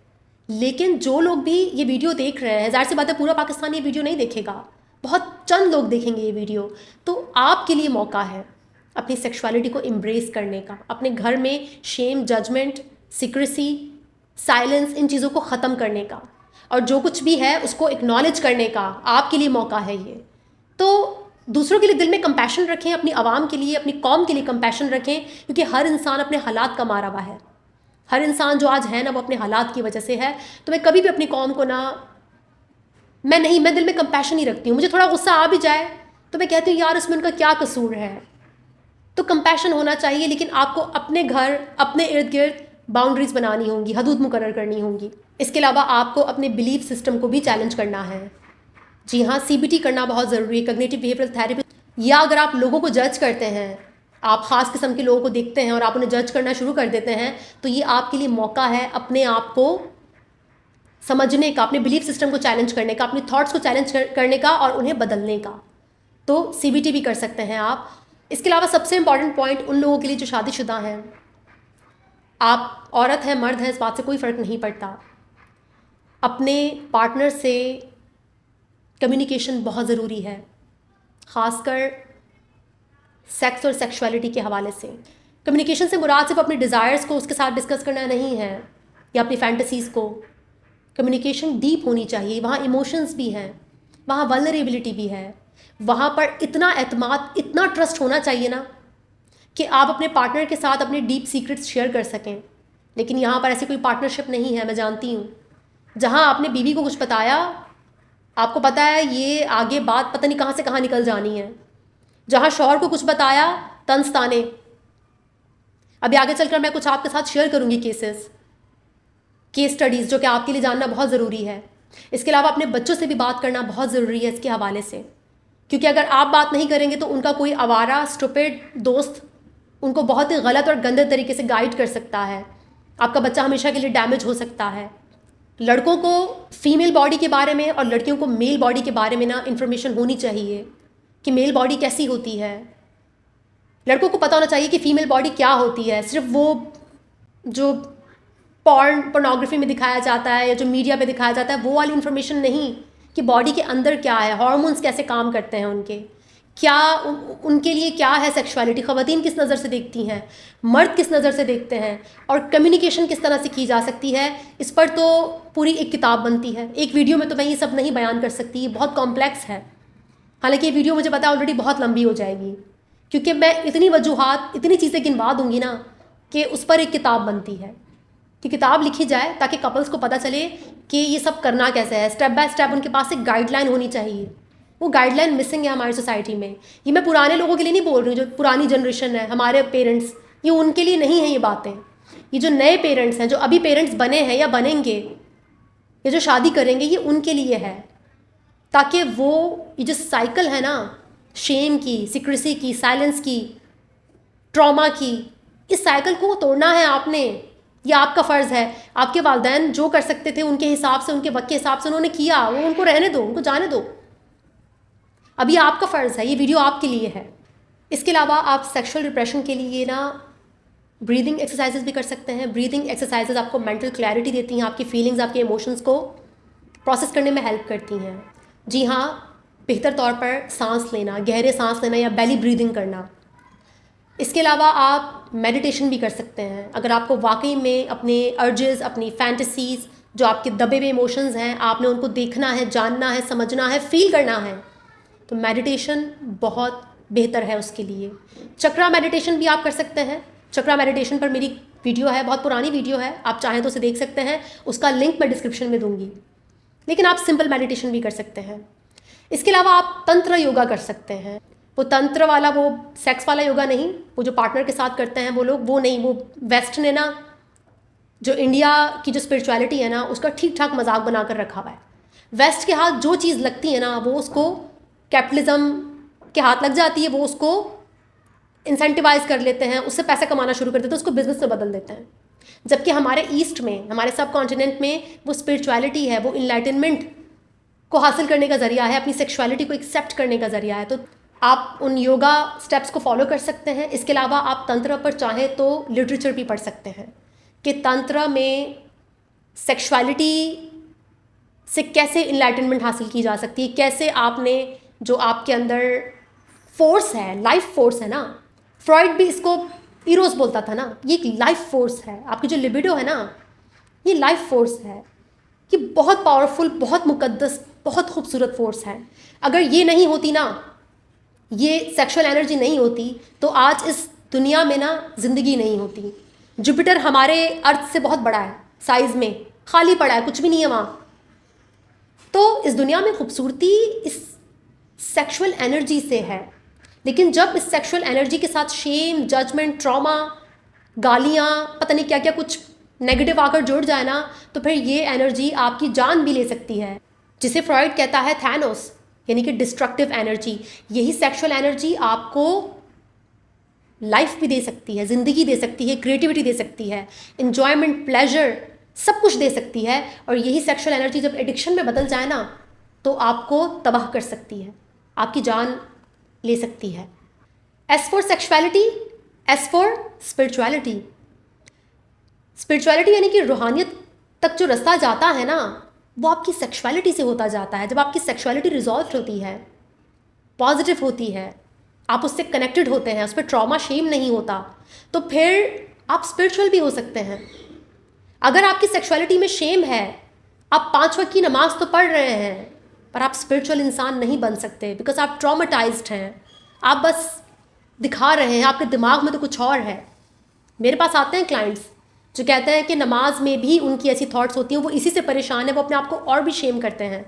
लेकिन जो लोग भी ये वीडियो देख रहे हैं, ज़ाहिर सी बात है पूरा पाकिस्तान ये वीडियो नहीं देखेगा, बहुत चंद लोग देखेंगे ये वीडियो। तो आपके लिए मौका है अपनी सेक्सुअलिटी को एम्ब्रेस करने का, अपने घर में शेम, जजमेंट, सीक्रेसी, साइलेंस, इन चीज़ों को ख़त्म करने का, और जो कुछ भी है उसको एक्नॉलेज करने का आपके लिए मौका है ये। तो दूसरों के लिए दिल में कंपैशन रखें, अपनी आवाम के लिए, अपनी कौम के लिए कंपैशन रखें, क्योंकि हर इंसान अपने हालात का मारा हुआ है। हर इंसान जो आज है ना वो अपने हालात की वजह से है। तो मैं कभी भी अपनी कौम को ना, मैं दिल में कंपैशन ही रखती हूँ। मुझे थोड़ा गुस्सा आ भी जाए तो मैं कहती हूँ यार इसमें उनका क्या कसूर है। तो कंपैशन होना चाहिए, लेकिन आपको अपने घर, अपने इर्द गिर्द बाउंड्रीज बनानी होंगी, हदूद मुकर्रर करनी होंगी। इसके अलावा आपको अपने बिलीफ सिस्टम को भी चैलेंज करना है। जी हाँ, CBT करना बहुत ज़रूरी है, कॉग्निटिव बिहेवियरल थेरेपी। या अगर आप लोगों को जज करते हैं, आप ख़ास किस्म के लोगों को देखते हैं और आप उन्हें जज करना शुरू कर देते हैं, तो ये आपके लिए मौका है अपने आप को समझने का, अपने बिलीफ सिस्टम को चैलेंज करने का, अपनी थॉट्स को चैलेंज करने का और उन्हें बदलने का। तो CBT भी कर सकते हैं आप। इसके अलावा सबसे इम्पॉर्टेंट पॉइंट उन लोगों के लिए जो शादीशुदा हैं, आप औरत हैं, मर्द हैं, इस बात से कोई फ़र्क नहीं पड़ता, अपने पार्टनर से कम्युनिकेशन बहुत ज़रूरी है, ख़ासकर सेक्स और सेक्सुअलिटी के हवाले से। कम्युनिकेशन से मुराद सिर्फ अपने डिज़ायर्स को उसके साथ डिस्कस करना नहीं है या अपनी फैंटेसीज़ को। कम्युनिकेशन डीप होनी चाहिए, वहाँ इमोशंस भी हैं, वहाँ वल्नरेबिलिटी भी है, वहाँ पर इतना एतमाद, इतना ट्रस्ट होना चाहिए ना कि आप अपने पार्टनर के साथ अपने डीप सीक्रेट्स शेयर कर सकें। लेकिन यहाँ पर ऐसी कोई पार्टनरशिप नहीं है, मैं जानती हूँ। जहाँ आपने बीवी को कुछ बताया, आपको पता है ये आगे बात पता नहीं कहाँ से कहाँ निकल जानी है। जहाँ शौहर को कुछ बताया, तंज ताने। अभी आगे चलकर मैं कुछ आपके साथ शेयर करूँगी केसेस केस स्टडीज़ जो कि आपके लिए जानना बहुत ज़रूरी है। इसके अलावा अपने बच्चों से भी बात करना बहुत ज़रूरी है इसके हवाले से, क्योंकि अगर आप बात नहीं करेंगे तो उनका कोई आवारा स्टूपिड दोस्त उनको बहुत ही गलत और गंदे तरीके से गाइड कर सकता है। आपका बच्चा हमेशा के लिए डैमेज हो सकता है। लड़कों को फीमेल बॉडी के बारे में और लड़कियों को मेल बॉडी के बारे में ना इन्फॉर्मेशन होनी चाहिए कि मेल बॉडी कैसी होती है। लड़कों को पता होना चाहिए कि फ़ीमेल बॉडी क्या होती है। सिर्फ वो जो पोर्नोग्राफी में दिखाया जाता है या जो मीडिया पे दिखाया जाता है वो वाली इन्फॉर्मेशन नहीं, कि बॉडी के अंदर क्या है, हार्मोन्स कैसे काम करते हैं उनके, क्या उनके लिए क्या है सेक्सुअलिटी, ख़वातीन किस नज़र से देखती हैं, मर्द किस नज़र से देखते हैं, और कम्युनिकेशन किस तरह से की जा सकती है। इस पर तो पूरी एक किताब बनती है। एक वीडियो में तो मैं ये सब नहीं बयान कर सकती, ये बहुत कॉम्प्लेक्स है। हालांकि ये वीडियो मुझे पता है ऑलरेडी बहुत लंबी हो जाएगी, क्योंकि मैं इतनी वजूहात, इतनी चीज़ें गिनवा दूंगी ना कि उस पर एक किताब बनती है, कि किताब लिखी जाए ताकि कपल्स को पता चले कि ये सब करना कैसे है। स्टेप बाय स्टेप उनके पास एक गाइडलाइन होनी चाहिए। वो गाइडलाइन मिसिंग है हमारी सोसाइटी में। ये मैं पुराने लोगों के लिए नहीं बोल रही हूँ, जो पुरानी जनरेशन है, हमारे पेरेंट्स, ये उनके लिए नहीं है ये बातें। ये जो नए पेरेंट्स हैं, जो अभी पेरेंट्स बने हैं या बनेंगे, ये जो शादी करेंगे, ये उनके लिए है, ताकि वो ये जो साइकिल है ना, शेम की, सिक्रेसी की, साइलेंस की, ट्रॉमा की, इस साइकिल को तोड़ना है आपने। ये आपका फ़र्ज़ है। आपके वालिदैन जो कर सकते थे उनके हिसाब से, उनके वक्त के हिसाब से उन्होंने किया, वो उनको रहने दो, उनको जाने दो। अभी आपका फ़र्ज़ है, ये वीडियो आपके लिए है। इसके अलावा आप सेक्सुअल डिप्रेशन के लिए ना ब्रीदिंग एक्सरसाइजेज भी कर सकते हैं। ब्रीदिंग एक्सरसाइजेज आपको मेंटल क्लैरिटी देती हैं, आपकी फीलिंग्स, आपके इमोशंस को प्रोसेस करने में हेल्प करती हैं। जी हाँ, बेहतर तौर पर सांस लेना, गहरे सांस लेना या बेली ब्रीदिंग करना। इसके अलावा आप मेडिटेशन भी कर सकते हैं। अगर आपको वाकई में अपने अर्जेस, अपनी फैंटेसीज़, जो आपके दबे हुए इमोशंस हैं, आपने उनको देखना है, जानना है, समझना है, फील करना है, तो मेडिटेशन बहुत बेहतर है उसके लिए। चक्रा मेडिटेशन भी आप कर सकते हैं। चक्रा मेडिटेशन पर मेरी वीडियो है, बहुत पुरानी वीडियो है, आप चाहें तो उसे देख सकते हैं, उसका लिंक मैं डिस्क्रिप्शन में दूंगी। लेकिन आप सिंपल मेडिटेशन भी कर सकते हैं। इसके अलावा आप तंत्र योगा कर सकते हैं। वो तंत्र वाला, वो सेक्स वाला योगा नहीं, वो जो पार्टनर के साथ करते हैं वो लोग, वो नहीं। वो वेस्ट ने ना जो इंडिया की जो स्पिरिचुअलिटी है ना, उसका ठीक ठाक मजाक बना कर रखा हुआ है। वेस्ट के हाथ जो चीज़ लगती है ना, वो उसको कैपिटलिज्म के हाथ लग जाती है, वो उसको इंसेंटिवाइज कर लेते हैं, उससे पैसा कमाना शुरू कर देते हैं, उसको बिजनेस में बदल देते हैं। जबकि हमारे ईस्ट में, हमारे सब कॉन्टिनेंट में वो स्पिरिचुअलिटी है, वो इनलाइटनमेंट को हासिल करने का ज़रिया है, अपनी सेक्सुअलिटी को एक्सेप्ट करने का ज़रिया है। तो आप उन योगा स्टेप्स को फॉलो कर सकते हैं। इसके अलावा आप तंत्र पर चाहें तो लिटरेचर भी पढ़ सकते हैं कि तंत्र में सेक्सुअलिटी से कैसे इनलाइटनमेंट हासिल की जा सकती है, कैसे आपने जो आपके अंदर फोर्स है, लाइफ फोर्स है ना, फ्रॉइड भी इसको इरोस बोलता था ना, ये एक लाइफ फोर्स है। आपकी जो लिबिडो है ना, ये लाइफ फोर्स है, कि बहुत पावरफुल, बहुत मुकद्दस, बहुत खूबसूरत फोर्स है। अगर ये नहीं होती ना, ये सेक्सुअल एनर्जी नहीं होती, तो आज इस दुनिया में ना ज़िंदगी नहीं होती। जुपिटर हमारे अर्थ से बहुत बड़ा है साइज़ में, खाली पड़ा है, कुछ भी नहीं है वहाँ। तो इस दुनिया में खूबसूरती इस सेक्सुअल एनर्जी से है। लेकिन जब इस सेक्सुअल एनर्जी के साथ शेम, जजमेंट, ट्रॉमा, गालियाँ, पता नहीं क्या क्या कुछ नेगेटिव आकर जुड़ जाए ना, तो फिर ये एनर्जी आपकी जान भी ले सकती है, जिसे फ्रॉइड कहता है थैनोस, यानी कि डिस्ट्रक्टिव एनर्जी। यही सेक्सुअल एनर्जी आपको लाइफ भी दे सकती है, ज़िंदगी दे सकती है, क्रिएटिविटी दे सकती है, इन्जॉयमेंट, प्लेजर, सब कुछ दे सकती है। और यही सेक्सुअल एनर्जी जब एडिक्शन में बदल जाए ना, तो आपको तबाह कर सकती है, आपकी जान ले सकती है। S for sexuality, S for spirituality. Spirituality यानी कि रूहानियत तक जो रास्ता जाता है ना, वो आपकी सेक्सुअलिटी से होता जाता है। जब आपकी सेक्सुअलिटी रिजॉल्व होती है, पॉजिटिव होती है, आप उससे कनेक्टेड होते हैं, उस पर ट्रॉमा, शेम नहीं होता, तो फिर आप स्पिरिचुअल भी हो सकते हैं। अगर आपकी सेक्सुअलिटी में शेम है, आप 5 वक्त की नमाज तो पढ़ रहे हैं, पर आप स्पिरिचुअल इंसान नहीं बन सकते, बिकॉज आप ट्रॉमेटाइज्ड हैं। आप बस दिखा रहे हैं, आपके दिमाग में तो कुछ और है। मेरे पास आते हैं क्लाइंट्स जो कहते हैं कि नमाज में भी उनकी ऐसी थॉट्स होती हैं, वो इसी से परेशान है, वो अपने आप को और भी शेम करते हैं।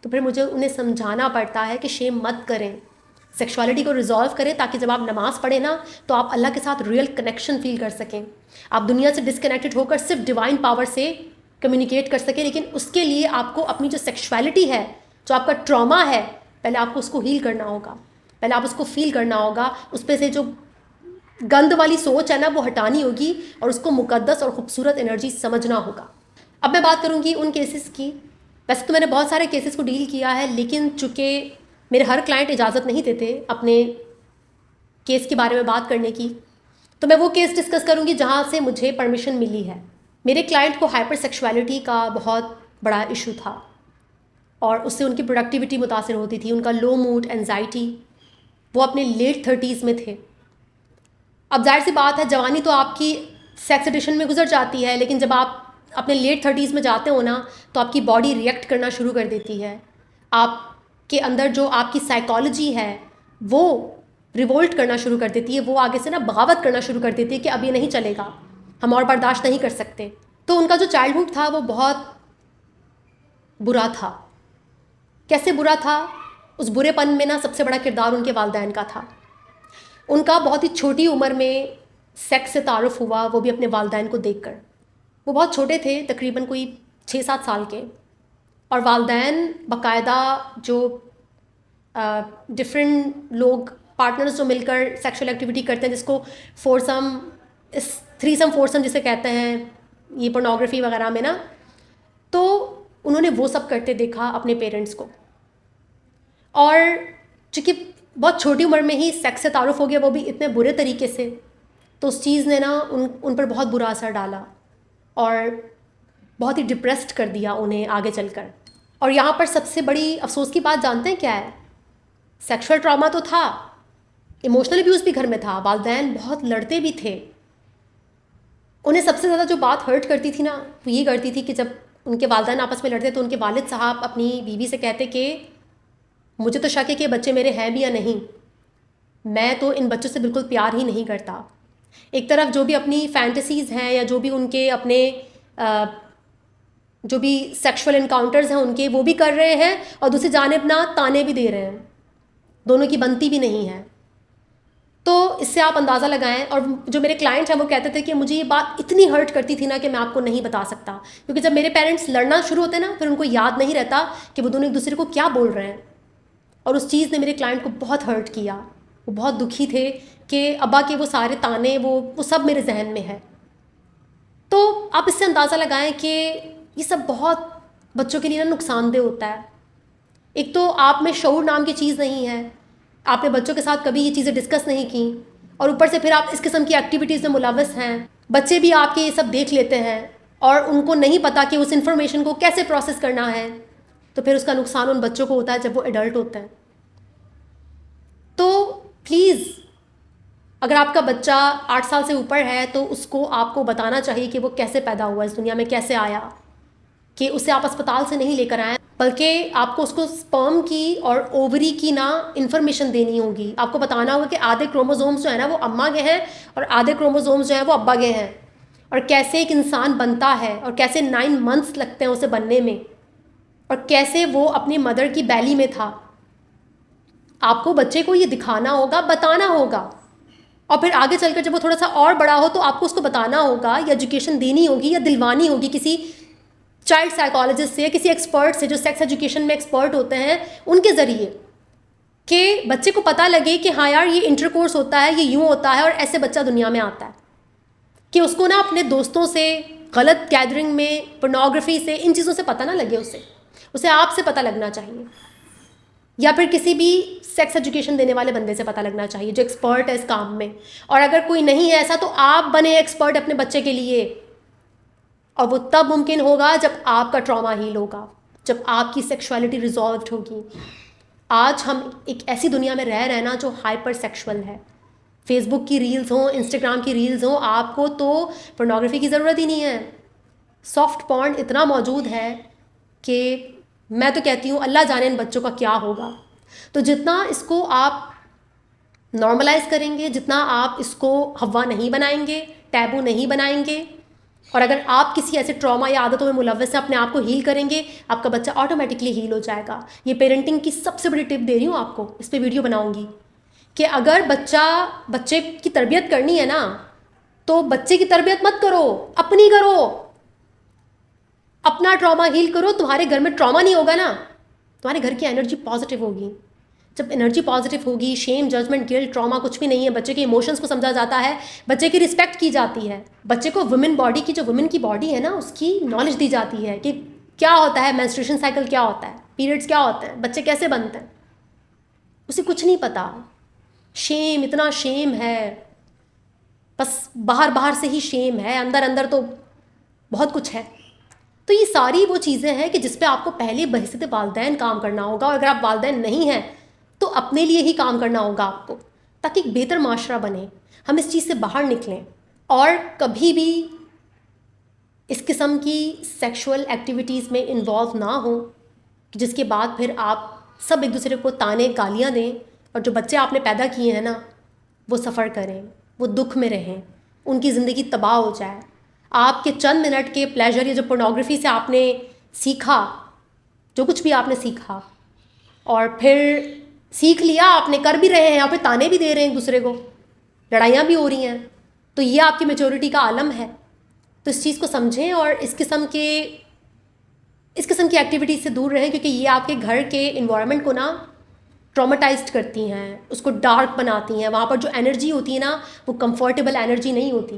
तो फिर मुझे उन्हें समझाना पड़ता है कि शेम मत करें, सेक्सुअलिटी को रिजॉल्व करें, ताकि जब आप नमाज़ पढ़ें ना, तो आप अल्लाह के साथ रियल कनेक्शन फील कर सकें। आप दुनिया से डिस्कनेक्टेड होकर सिर्फ डिवाइन पावर से कम्युनिकेट कर सके, लेकिन उसके लिए आपको अपनी जो सेक्सुअलिटी है, जो आपका ट्रॉमा है, पहले आपको उसको हील करना होगा, पहले आप उसको फील करना होगा, उस पर से जो गंद वाली सोच है ना वो हटानी होगी और उसको मुकद्दस और ख़ूबसूरत एनर्जी समझना होगा। अब मैं बात करूँगी उन केसेस की। वैसे तो मैंने बहुत सारे केसेस को डील किया है, लेकिन चूँकि मेरे हर क्लाइंट इजाज़त नहीं देते अपने केस के बारे में बात करने की, तो मैं वो केस डिस्कस करूँगी जहाँ से मुझे परमिशन मिली है। मेरे क्लाइंट को हाइपर सेक्सुअलिटी का बहुत बड़ा इशू था और उससे उनकी प्रोडक्टिविटी मुतासर होती थी, उनका लो मूड, एंजाइटी। वो अपने लेट 30s में थे। अब जाहिर सी बात है, जवानी तो आपकी सेक्स एडिशन में गुजर जाती है, लेकिन जब आप अपने लेट 30s में जाते हो ना, तो आपकी बॉडी रिएक्ट करना शुरू कर देती है। आपके अंदर जो आपकी साइकोलॉजी है वो रिवोल्ट करना शुरू कर देती है, वो आगे से ना बगावत करना शुरू कर देती है कि अब ये नहीं चलेगा, हम और बर्दाश्त नहीं कर सकते। तो उनका जो चाइल्डहुड था वो बहुत बुरा था। कैसे बुरा था? उस बुरेपन में ना सबसे बड़ा किरदार उनके वालिदैन का था। उनका बहुत ही छोटी उम्र में सेक्स से तारुफ हुआ, वो भी अपने वालिदैन को देखकर। वो बहुत छोटे थे, तकरीबन कोई 6-7 साल के, और वालिदैन बाकायदा जो डिफरेंट लोग पार्टनर्स जो मिलकर सेक्सुअल एक्टिविटी करते हैं, जिसको फोरसम, थ्रीसम फोरसम जिसे कहते हैं ये पोर्नोग्राफी वगैरह में ना, तो उन्होंने वो सब करते देखा अपने पेरेंट्स को। और चूँकि बहुत छोटी उम्र में ही सेक्स से तारुफ हो गया, वो भी इतने बुरे तरीके से, तो उस चीज़ ने ना उन पर बहुत बुरा असर डाला और बहुत ही डिप्रेस्ड कर दिया उन्हें आगे चलकर। और यहाँ पर सबसे बड़ी अफसोस की बात जानते हैं क्या है? सेक्सुअल ट्रॉमा तो था, इमोशनल अब्यूज़ भी घर में था, वालिदैन बहुत लड़ते भी थे। उन्हें सबसे ज़्यादा जो बात हर्ट करती थी ना, वो ये करती थी कि जब उनके वालिदैन आपस में लड़ते तो उनके वालिद साहब अपनी बीवी से कहते कि मुझे तो शक है कि बच्चे मेरे हैं भी या नहीं, मैं तो इन बच्चों से बिल्कुल प्यार ही नहीं करता। एक तरफ जो भी अपनी फैंटेसीज़ हैं या जो भी उनके अपने जो भी सेक्सुअल इनकाउंटर्स हैं उनके, वो भी कर रहे हैं, और दूसरी जानिब ना ताने भी दे रहे हैं। दोनों की बनती भी नहीं है। तो इससे आप अंदाज़ा लगाएं। और जो मेरे क्लाइंट हैं वो कहते थे कि मुझे ये बात इतनी हर्ट करती थी ना कि मैं आपको नहीं बता सकता, क्योंकि जब मेरे पेरेंट्स लड़ना शुरू होते ना, फिर उनको याद नहीं रहता कि वो दोनों एक दूसरे को क्या बोल रहे हैं, और उस चीज़ ने मेरे क्लाइंट को बहुत हर्ट किया। वो बहुत दुखी थे कि अब्बा के वो सारे ताने वो सब मेरे जहन में है। तो आप इससे अंदाज़ा लगाएं कि ये सब बहुत बच्चों के लिए ना नुकसानदेह होता है। एक तो आप में शऊर नाम की चीज़ नहीं है, आपने बच्चों के साथ कभी ये चीज़ें डिस्कस नहीं की, और ऊपर से फिर आप इस किस्म की एक्टिविटीज़ में मुलव्वस हैं। बच्चे भी आपके ये सब देख लेते हैं और उनको नहीं पता कि उस इंफॉर्मेशन को कैसे प्रोसेस करना है, तो फिर उसका नुकसान उन बच्चों को होता है जब वो एडल्ट होते हैं। तो प्लीज़, अगर आपका बच्चा 8 साल से ऊपर है तो उसको आपको बताना चाहिए कि वो कैसे पैदा हुआ, इस दुनिया में कैसे आया, कि उसे आप अस्पताल से नहीं लेकर आएँ, बल्कि आपको उसको स्पर्म की और ओवरी की ना इन्फॉर्मेशन देनी होगी। आपको बताना होगा कि आधे क्रोमोसोम्स जो है ना वो अम्मा के हैं और आधे क्रोमोसोम्स जो है वो अब्बा के हैं, और कैसे एक इंसान बनता है और कैसे 9 मंथ्स लगते हैं उसे बनने में, और कैसे वो अपनी मदर की बैली में था। आपको बच्चे को ये दिखाना होगा, बताना होगा, और फिर आगे चलकर जब वो थोड़ा सा और बड़ा हो तो आपको उसको बताना होगा या एजुकेशन देनी होगी या दिलवानी होगी किसी चाइल्ड साइकोलॉजिस्ट से या किसी एक्सपर्ट से जो सेक्स एजुकेशन में एक्सपर्ट होते हैं, उनके ज़रिए, कि बच्चे को पता लगे कि हाँ यार ये इंटरकोर्स होता है, ये यूँ होता है और ऐसे बच्चा दुनिया में आता है। कि उसको ना अपने दोस्तों से, गलत गैदरिंग में, पोर्नोग्राफी से, इन चीज़ों से पता ना लगे, उसे आपसे पता लगना चाहिए, या फिर किसी भी सेक्स एजुकेशन देने वाले बंदे से पता लगना चाहिए जो एक्सपर्ट है इस काम में। और अगर कोई नहीं है ऐसा तो आप बने एक्सपर्ट अपने बच्चे के लिए, और वो तब मुमकिन होगा जब आपका ट्रॉमा हील होगा, जब आपकी सेक्सुअलिटी रिजॉल्व होगी। आज हम एक ऐसी दुनिया में रह रहे हैं ना जो हाइपर सेक्सुअल है। फेसबुक की रील्स हों, इंस्टाग्राम की रील्स हों, आपको तो पोर्नोग्राफी की ज़रूरत ही नहीं है। सॉफ्ट पॉर्न इतना मौजूद है कि मैं तो कहती हूँ अल्लाह जाने इन बच्चों का क्या होगा। तो जितना इसको आप नॉर्मलाइज करेंगे, जितना आप इसको हवा नहीं बनाएंगे, टैबू नहीं बनाएंगे, और अगर आप किसी ऐसे ट्रॉमा या आदतों में मुलव्वस से अपने आप को हील करेंगे, आपका बच्चा ऑटोमेटिकली हील हो जाएगा। ये पेरेंटिंग की सबसे बड़ी टिप दे रही हूँ आपको, इस पर वीडियो बनाऊंगी, कि अगर बच्चे की तरबियत करनी है ना, तो बच्चे की तरबियत मत करो, अपनी करो। अपना ट्रॉमा हील करो, तुम्हारे घर में ट्रॉमा नहीं होगा ना, तुम्हारे घर की एनर्जी पॉजिटिव होगी। जब एनर्जी पॉजिटिव होगी, शेम, जजमेंट, गिल्ट, ट्रॉमा कुछ भी नहीं है, बच्चे के इमोशंस को समझा जाता है, बच्चे की रिस्पेक्ट की जाती है, बच्चे को वुमेन बॉडी की, जो वुमेन की बॉडी है ना, उसकी नॉलेज दी जाती है कि क्या होता है मेंस्ट्रुएशन साइकिल, क्या होता है पीरियड्स, क्या होते हैं, बच्चे कैसे बनते हैं, उसे कुछ नहीं पता। शेम, इतना शेम है, बस बाहर बाहर से ही शेम है, अंदर अंदर तो बहुत कुछ है। तो ये सारी वो चीज़ें हैं कि जिस पे आपको पहले बहसियत वालिदैन काम करना होगा, और अगर आप वालिदैन नहीं हैं तो अपने लिए ही काम करना होगा आपको, ताकि एक बेहतर माशरा बने, हम इस चीज़ से बाहर निकलें और कभी भी इस किस्म की सेक्सुअल एक्टिविटीज़ में इन्वॉल्व ना हो, जिसके बाद फिर आप सब एक दूसरे को ताने गालियाँ दें, और जो बच्चे आपने पैदा किए हैं ना, वो सफ़र करें, वो दुख में रहें, उनकी ज़िंदगी तबाह हो जाए। आपके चंद मिनट के प्लेजर, या जो पोर्नोग्राफी से आपने सीखा, जो कुछ भी आपने सीखा और फिर सीख लिया, आपने कर भी रहे हैं, और फिर ताने भी दे रहे हैं एक दूसरे को, लड़ाइयाँ भी हो रही हैं, तो ये आपकी मैच्योरिटी का आलम है। तो इस चीज़ को समझें और इस किस्म की एक्टिविटीज़ से दूर रहें, क्योंकि ये आपके घर के इन्वायरमेंट को ना ट्रॉमेटाइज्ड करती हैं, उसको डार्क बनाती हैं। वहाँ पर जो एनर्जी होती है ना, वो कंफर्टेबल एनर्जी नहीं होती।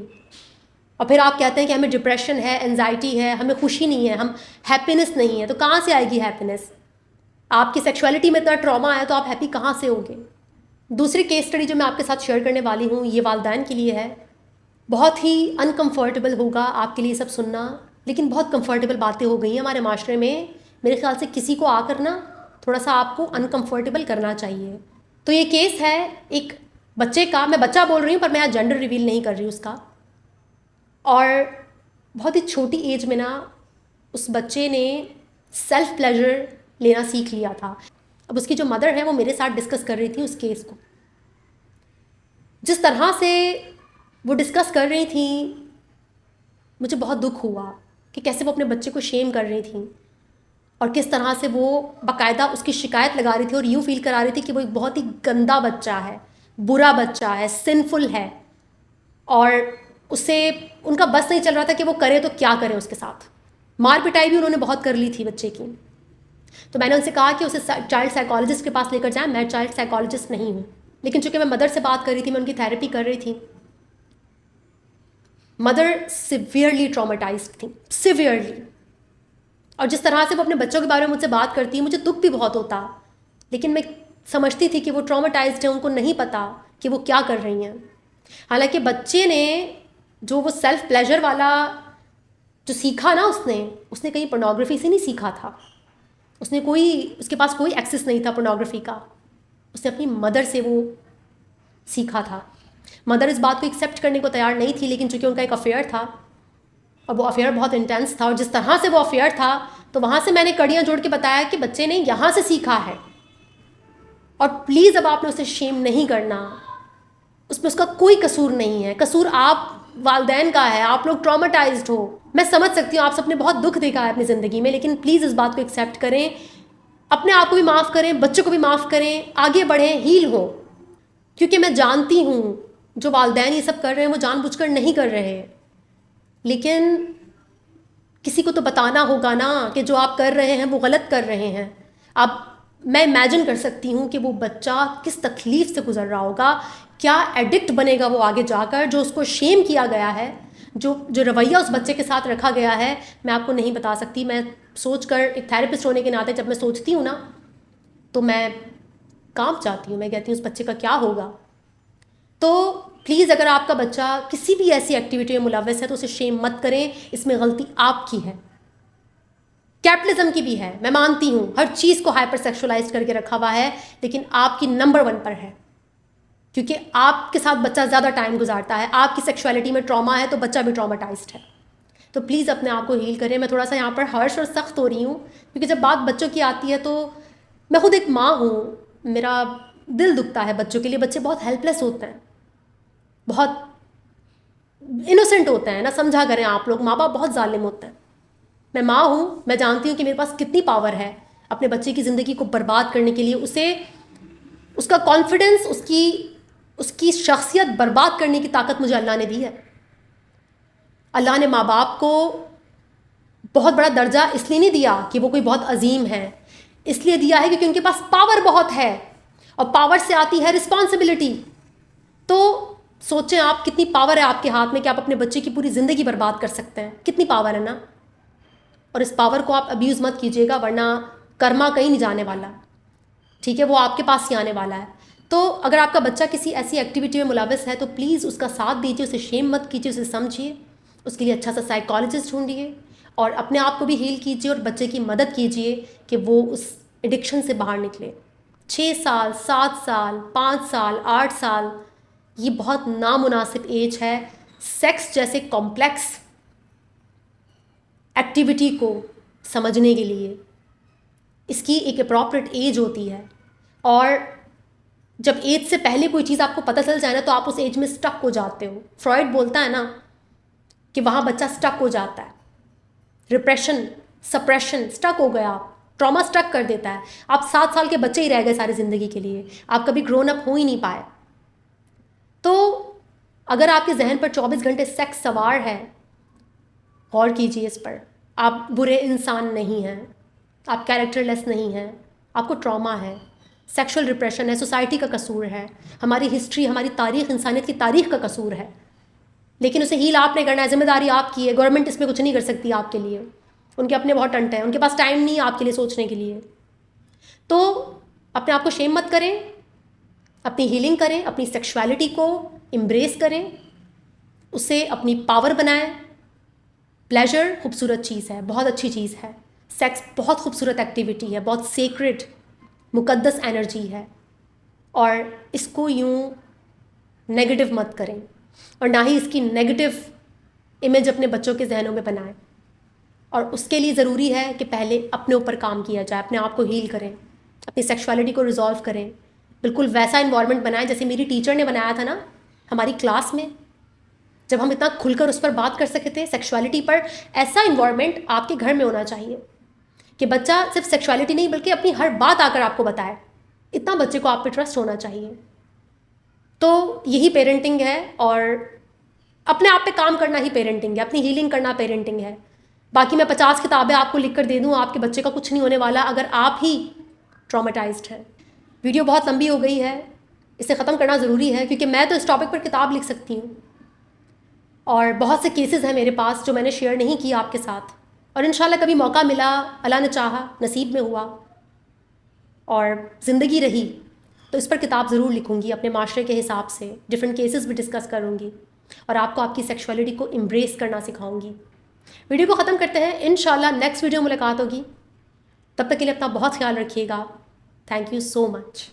और फिर आप कहते हैं कि हमें डिप्रेशन है, एंजाइटी है, हमें खुशी नहीं है, हम हैप्पीनेस नहीं है। तो कहाँ से आएगी हैप्पीनेस? आपकी सेक्सुअलिटी में इतना ट्रॉमा है तो आप हैप्पी कहाँ से होगे? दूसरी केस स्टडी जो मैं आपके साथ शेयर करने वाली हूँ, ये वालिदैन के लिए है। बहुत ही अनकम्फर्टेबल होगा आपके लिए सब सुनना, लेकिन बहुत कंफर्टेबल बातें हो गई हैं हमारे माशरे में। मेरे ख्याल से किसी को आकर ना थोड़ा सा आपको अनकम्फर्टेबल करना चाहिए। तो ये केस है एक बच्चे का, मैं बच्चा बोल रही हूँ पर मैं आज जेंडर रिवील नहीं कर रही उसका। और बहुत ही छोटी एज में ना उस बच्चे ने सेल्फ प्लेजर लेना सीख लिया था। अब उसकी जो मदर है वो मेरे साथ डिस्कस कर रही थी उस केस को। जिस तरह से वो डिस्कस कर रही थी, मुझे बहुत दुख हुआ कि कैसे वो अपने बच्चे को शेम कर रही थी, और किस तरह से वो बाकायदा उसकी शिकायत लगा रही थी और यूँ फील करा रही थी कि वो एक बहुत ही गंदा बच्चा है, बुरा बच्चा है, सिंफुल है, और उससे उनका बस नहीं चल रहा था कि वो करे तो क्या करे उसके साथ। मार पिटाई भी उन्होंने बहुत कर ली थी बच्चे की। तो मैंने उनसे कहा कि उसे चाइल्ड साइकोलॉजिस्ट के पास लेकर जाएं। मैं चाइल्ड साइकोलॉजिस्ट नहीं हूँ, लेकिन चूंकि मैं मदर से बात कर रही थी, मैं उनकी थेरेपी कर रही थी। मदर सिवियरली ट्रॉमेटाइज्ड थी, सिवियरली। और जिस तरह से वो अपने बच्चों के बारे में मुझसे बात करती है, मुझे दुख भी बहुत होता, लेकिन मैं समझती थी कि वो ट्रॉमेटाइज्ड है, उनको नहीं पता कि वो क्या कर रही हैं। हालांकि बच्चे ने जो वो सेल्फ प्लेजर वाला जो सीखा ना, उसने कहीं पोर्नोग्राफी से नहीं सीखा था। उसके पास कोई एक्सेस नहीं था पोर्नोग्राफी का। उसने अपनी मदर से वो सीखा था। मदर इस बात को एक्सेप्ट करने को तैयार नहीं थी, लेकिन चूंकि उनका एक अफेयर था और वो अफेयर बहुत इंटेंस था, और जिस तरह से वो अफेयर था, तो वहाँ से मैंने कड़ियाँ जोड़ के बताया कि बच्चे ने यहाँ से सीखा है, और प्लीज़ अब आपने उसे शेम नहीं करना, उसमें उसका कोई कसूर नहीं है। कसूर आप वालिदैन का है, आप लोग ट्रॉमेटाइज्ड हो। मैं समझ सकती हूँ आप सबने बहुत दुख देखा है अपनी ज़िंदगी में, लेकिन प्लीज़ इस बात को एक्सेप्ट करें, अपने आप को भी माफ़ करें, बच्चों को भी माफ़ करें, आगे बढ़ें, हील हो। क्योंकि मैं जानती हूँ जो वालिदैन ये सब कर रहे हैं वो जानबूझकर नहीं कर रहे हैं, लेकिन किसी को तो बताना होगा ना कि जो आप कर रहे हैं वो गलत कर रहे हैं। अब मैं इमेजिन कर सकती हूँ कि वो बच्चा किस तकलीफ़ से गुजर रहा होगा, क्या एडिक्ट बनेगा वो आगे जाकर, जो उसको शेम किया गया है, जो रवैया उस बच्चे के साथ रखा गया है, मैं आपको नहीं बता सकती। मैं सोचकर, एक थेरेपिस्ट होने के नाते, जब मैं सोचती हूँ ना तो मैं कांप जाती हूँ। मैं कहती हूँ उस बच्चे का क्या होगा। तो प्लीज़ अगर आपका बच्चा किसी भी ऐसी एक्टिविटी में मुलव्वस है तो उसे शेम मत करें, इसमें गलती आपकी है, कैपिटलिज्म की भी है। मैं मानती हूँ हर चीज़ को हाइपर सेक्सुअलाइज करके रखा हुआ है, लेकिन आपकी नंबर 1 पर है, क्योंकि आपके साथ बच्चा ज़्यादा टाइम गुजारता है। आपकी सेक्सुअलिटी में ट्रॉमा है तो बच्चा भी ट्रॉमेटाइज्ड है। तो प्लीज़ अपने आप को हील करें। मैं थोड़ा सा यहाँ पर हर्ष और सख्त हो रही हूँ, क्योंकि जब बात बच्चों की आती है तो मैं खुद एक माँ हूँ, मेरा दिल दुखता है बच्चों के लिए। बच्चे बहुत हेल्पलेस होते हैं, बहुत इनोसेंट होते हैं ना, समझा करें आप लोग, माँ बाप बहुत जालिम होते हैं। मैं माँ हूँ, मैं जानती हूँ कि मेरे पास कितनी पावर है अपने बच्चे की ज़िंदगी को बर्बाद करने के लिए, उसे उसका कॉन्फिडेंस, उसकी शख्सियत बर्बाद करने की ताकत मुझे अल्लाह ने दी है। अल्लाह ने माँ बाप को बहुत बड़ा दर्जा इसलिए नहीं दिया कि वो कोई बहुत अजीम है, इसलिए दिया है क्योंकि उनके पास पावर बहुत है, और पावर से आती है रिस्पॉन्सिबिलिटी। तो सोचें आप, कितनी पावर है आपके हाथ में कि आप अपने बच्चे की पूरी ज़िंदगी बर्बाद कर सकते हैं। कितनी पावर है ना। और इस पावर को आप अब्यूज़ मत कीजिएगा, वरना कर्मा कहीं नहीं जाने वाला, ठीक है, वो आपके पास ही आने वाला है। तो अगर आपका बच्चा किसी ऐसी एक्टिविटी में मुलविस है तो प्लीज़ उसका साथ दीजिए, उसे शेम मत कीजिए, उसे समझिए, उसके लिए अच्छा सा साइकोलॉजिस्ट ढूंढिए, और अपने आप को भी हील कीजिए और बच्चे की मदद कीजिए कि वो उस एडिक्शन से बाहर निकले। 6 साल, 7 साल, 5 साल, 8 साल, ये बहुत नामुनासिब एज है सेक्स जैसे कॉम्प्लेक्स एक्टिविटी को समझने के लिए। इसकी एक अप्रॉप्रिएट एज होती है, और जब एज से पहले कोई चीज़ आपको पता चल जाए ना तो आप उस एज में स्टक हो जाते हो। फ्रॉइड बोलता है ना कि वहाँ बच्चा स्टक हो जाता है, रिप्रेशन, सप्रेशन, स्टक हो गया आप, ट्रॉमा स्टक कर देता है। आप 7 साल के बच्चे ही रह गए सारी ज़िंदगी के लिए, आप कभी ग्रोन अप हो ही नहीं पाए। तो अगर आपके जहन पर 24 घंटे सेक्स सवार है, गौर कीजिए इस पर। आप बुरे इंसान नहीं हैं, आप कैरेक्टरलेस नहीं हैं, आपको ट्रॉमा है, सेक्सुअल रिप्रेशन है, सोसाइटी का कसूर है, हमारी हिस्ट्री, हमारी तारीख, इंसानियत की तारीख का कसूर है। लेकिन उसे हील आपने करना है, जिम्मेदारी आपकी है, गवर्नमेंट इसमें कुछ नहीं कर सकती आपके लिए। उनके अपने बहुत टंट हैं, उनके पास टाइम नहीं है आपके लिए सोचने के लिए। तो अपने आप को शेम मत करें, अपनी हीलिंग करें, अपनी सेक्सुअलिटी को एम्ब्रेस करें, उसे अपनी पावर बनाएं। प्लेजर खूबसूरत चीज़ है, बहुत अच्छी चीज़ है। सेक्स बहुत खूबसूरत एक्टिविटी है, बहुत सेक्रेड मुकद्दस एनर्जी है, और इसको यूँ नेगेटिव मत करें, और ना ही इसकी नेगेटिव इमेज अपने बच्चों के जहनों में बनाएं। और उसके लिए ज़रूरी है कि पहले अपने ऊपर काम किया जाए, अपने आप को हील करें, अपनी सेक्सुअलिटी को रिजॉल्व करें। बिल्कुल वैसा इन्वायरमेंट बनाएं जैसे मेरी टीचर ने बनाया था ना हमारी क्लास में, जब हम इतना खुलकर उस पर बात कर सके थे सेक्सुअलिटी पर। ऐसा इन्वायरमेंट आपके घर में होना चाहिए कि बच्चा सिर्फ सेक्सुअलिटी नहीं बल्कि अपनी हर बात आकर आपको बताए। इतना बच्चे को आप पे ट्रस्ट होना चाहिए। तो यही पेरेंटिंग है, और अपने आप पे काम करना ही पेरेंटिंग है, अपनी हीलिंग करना पेरेंटिंग है। बाकी मैं 50 किताबें आपको लिख कर दे दूँ, आपके बच्चे का कुछ नहीं होने वाला अगर आप ही ट्रॉमेटाइज्ड हैं। वीडियो बहुत लंबी हो गई है, इसे ख़त्म करना ज़रूरी है, क्योंकि मैं तो इस टॉपिक पर किताब लिख सकती हूँ, और बहुत से केसेस हैं मेरे पास जो मैंने शेयर नहीं किया आपके साथ। और इंशाल्लाह कभी मौका मिला, अल्लाह ने चाहा, नसीब में हुआ और ज़िंदगी रही, तो इस पर किताब ज़रूर लिखूँगी अपने माशरे के हिसाब से, डिफरेंट केसेस भी डिस्कस करूँगी, और आपको आपकी सेक्सुअलिटी को एम्ब्रेस करना सिखाऊँगी। वीडियो को ख़त्म करते हैं, इंशाल्लाह नेक्स्ट वीडियो मुलाकात होगी। तब तक के लिए अपना बहुत ख्याल रखिएगा। Thank you so much.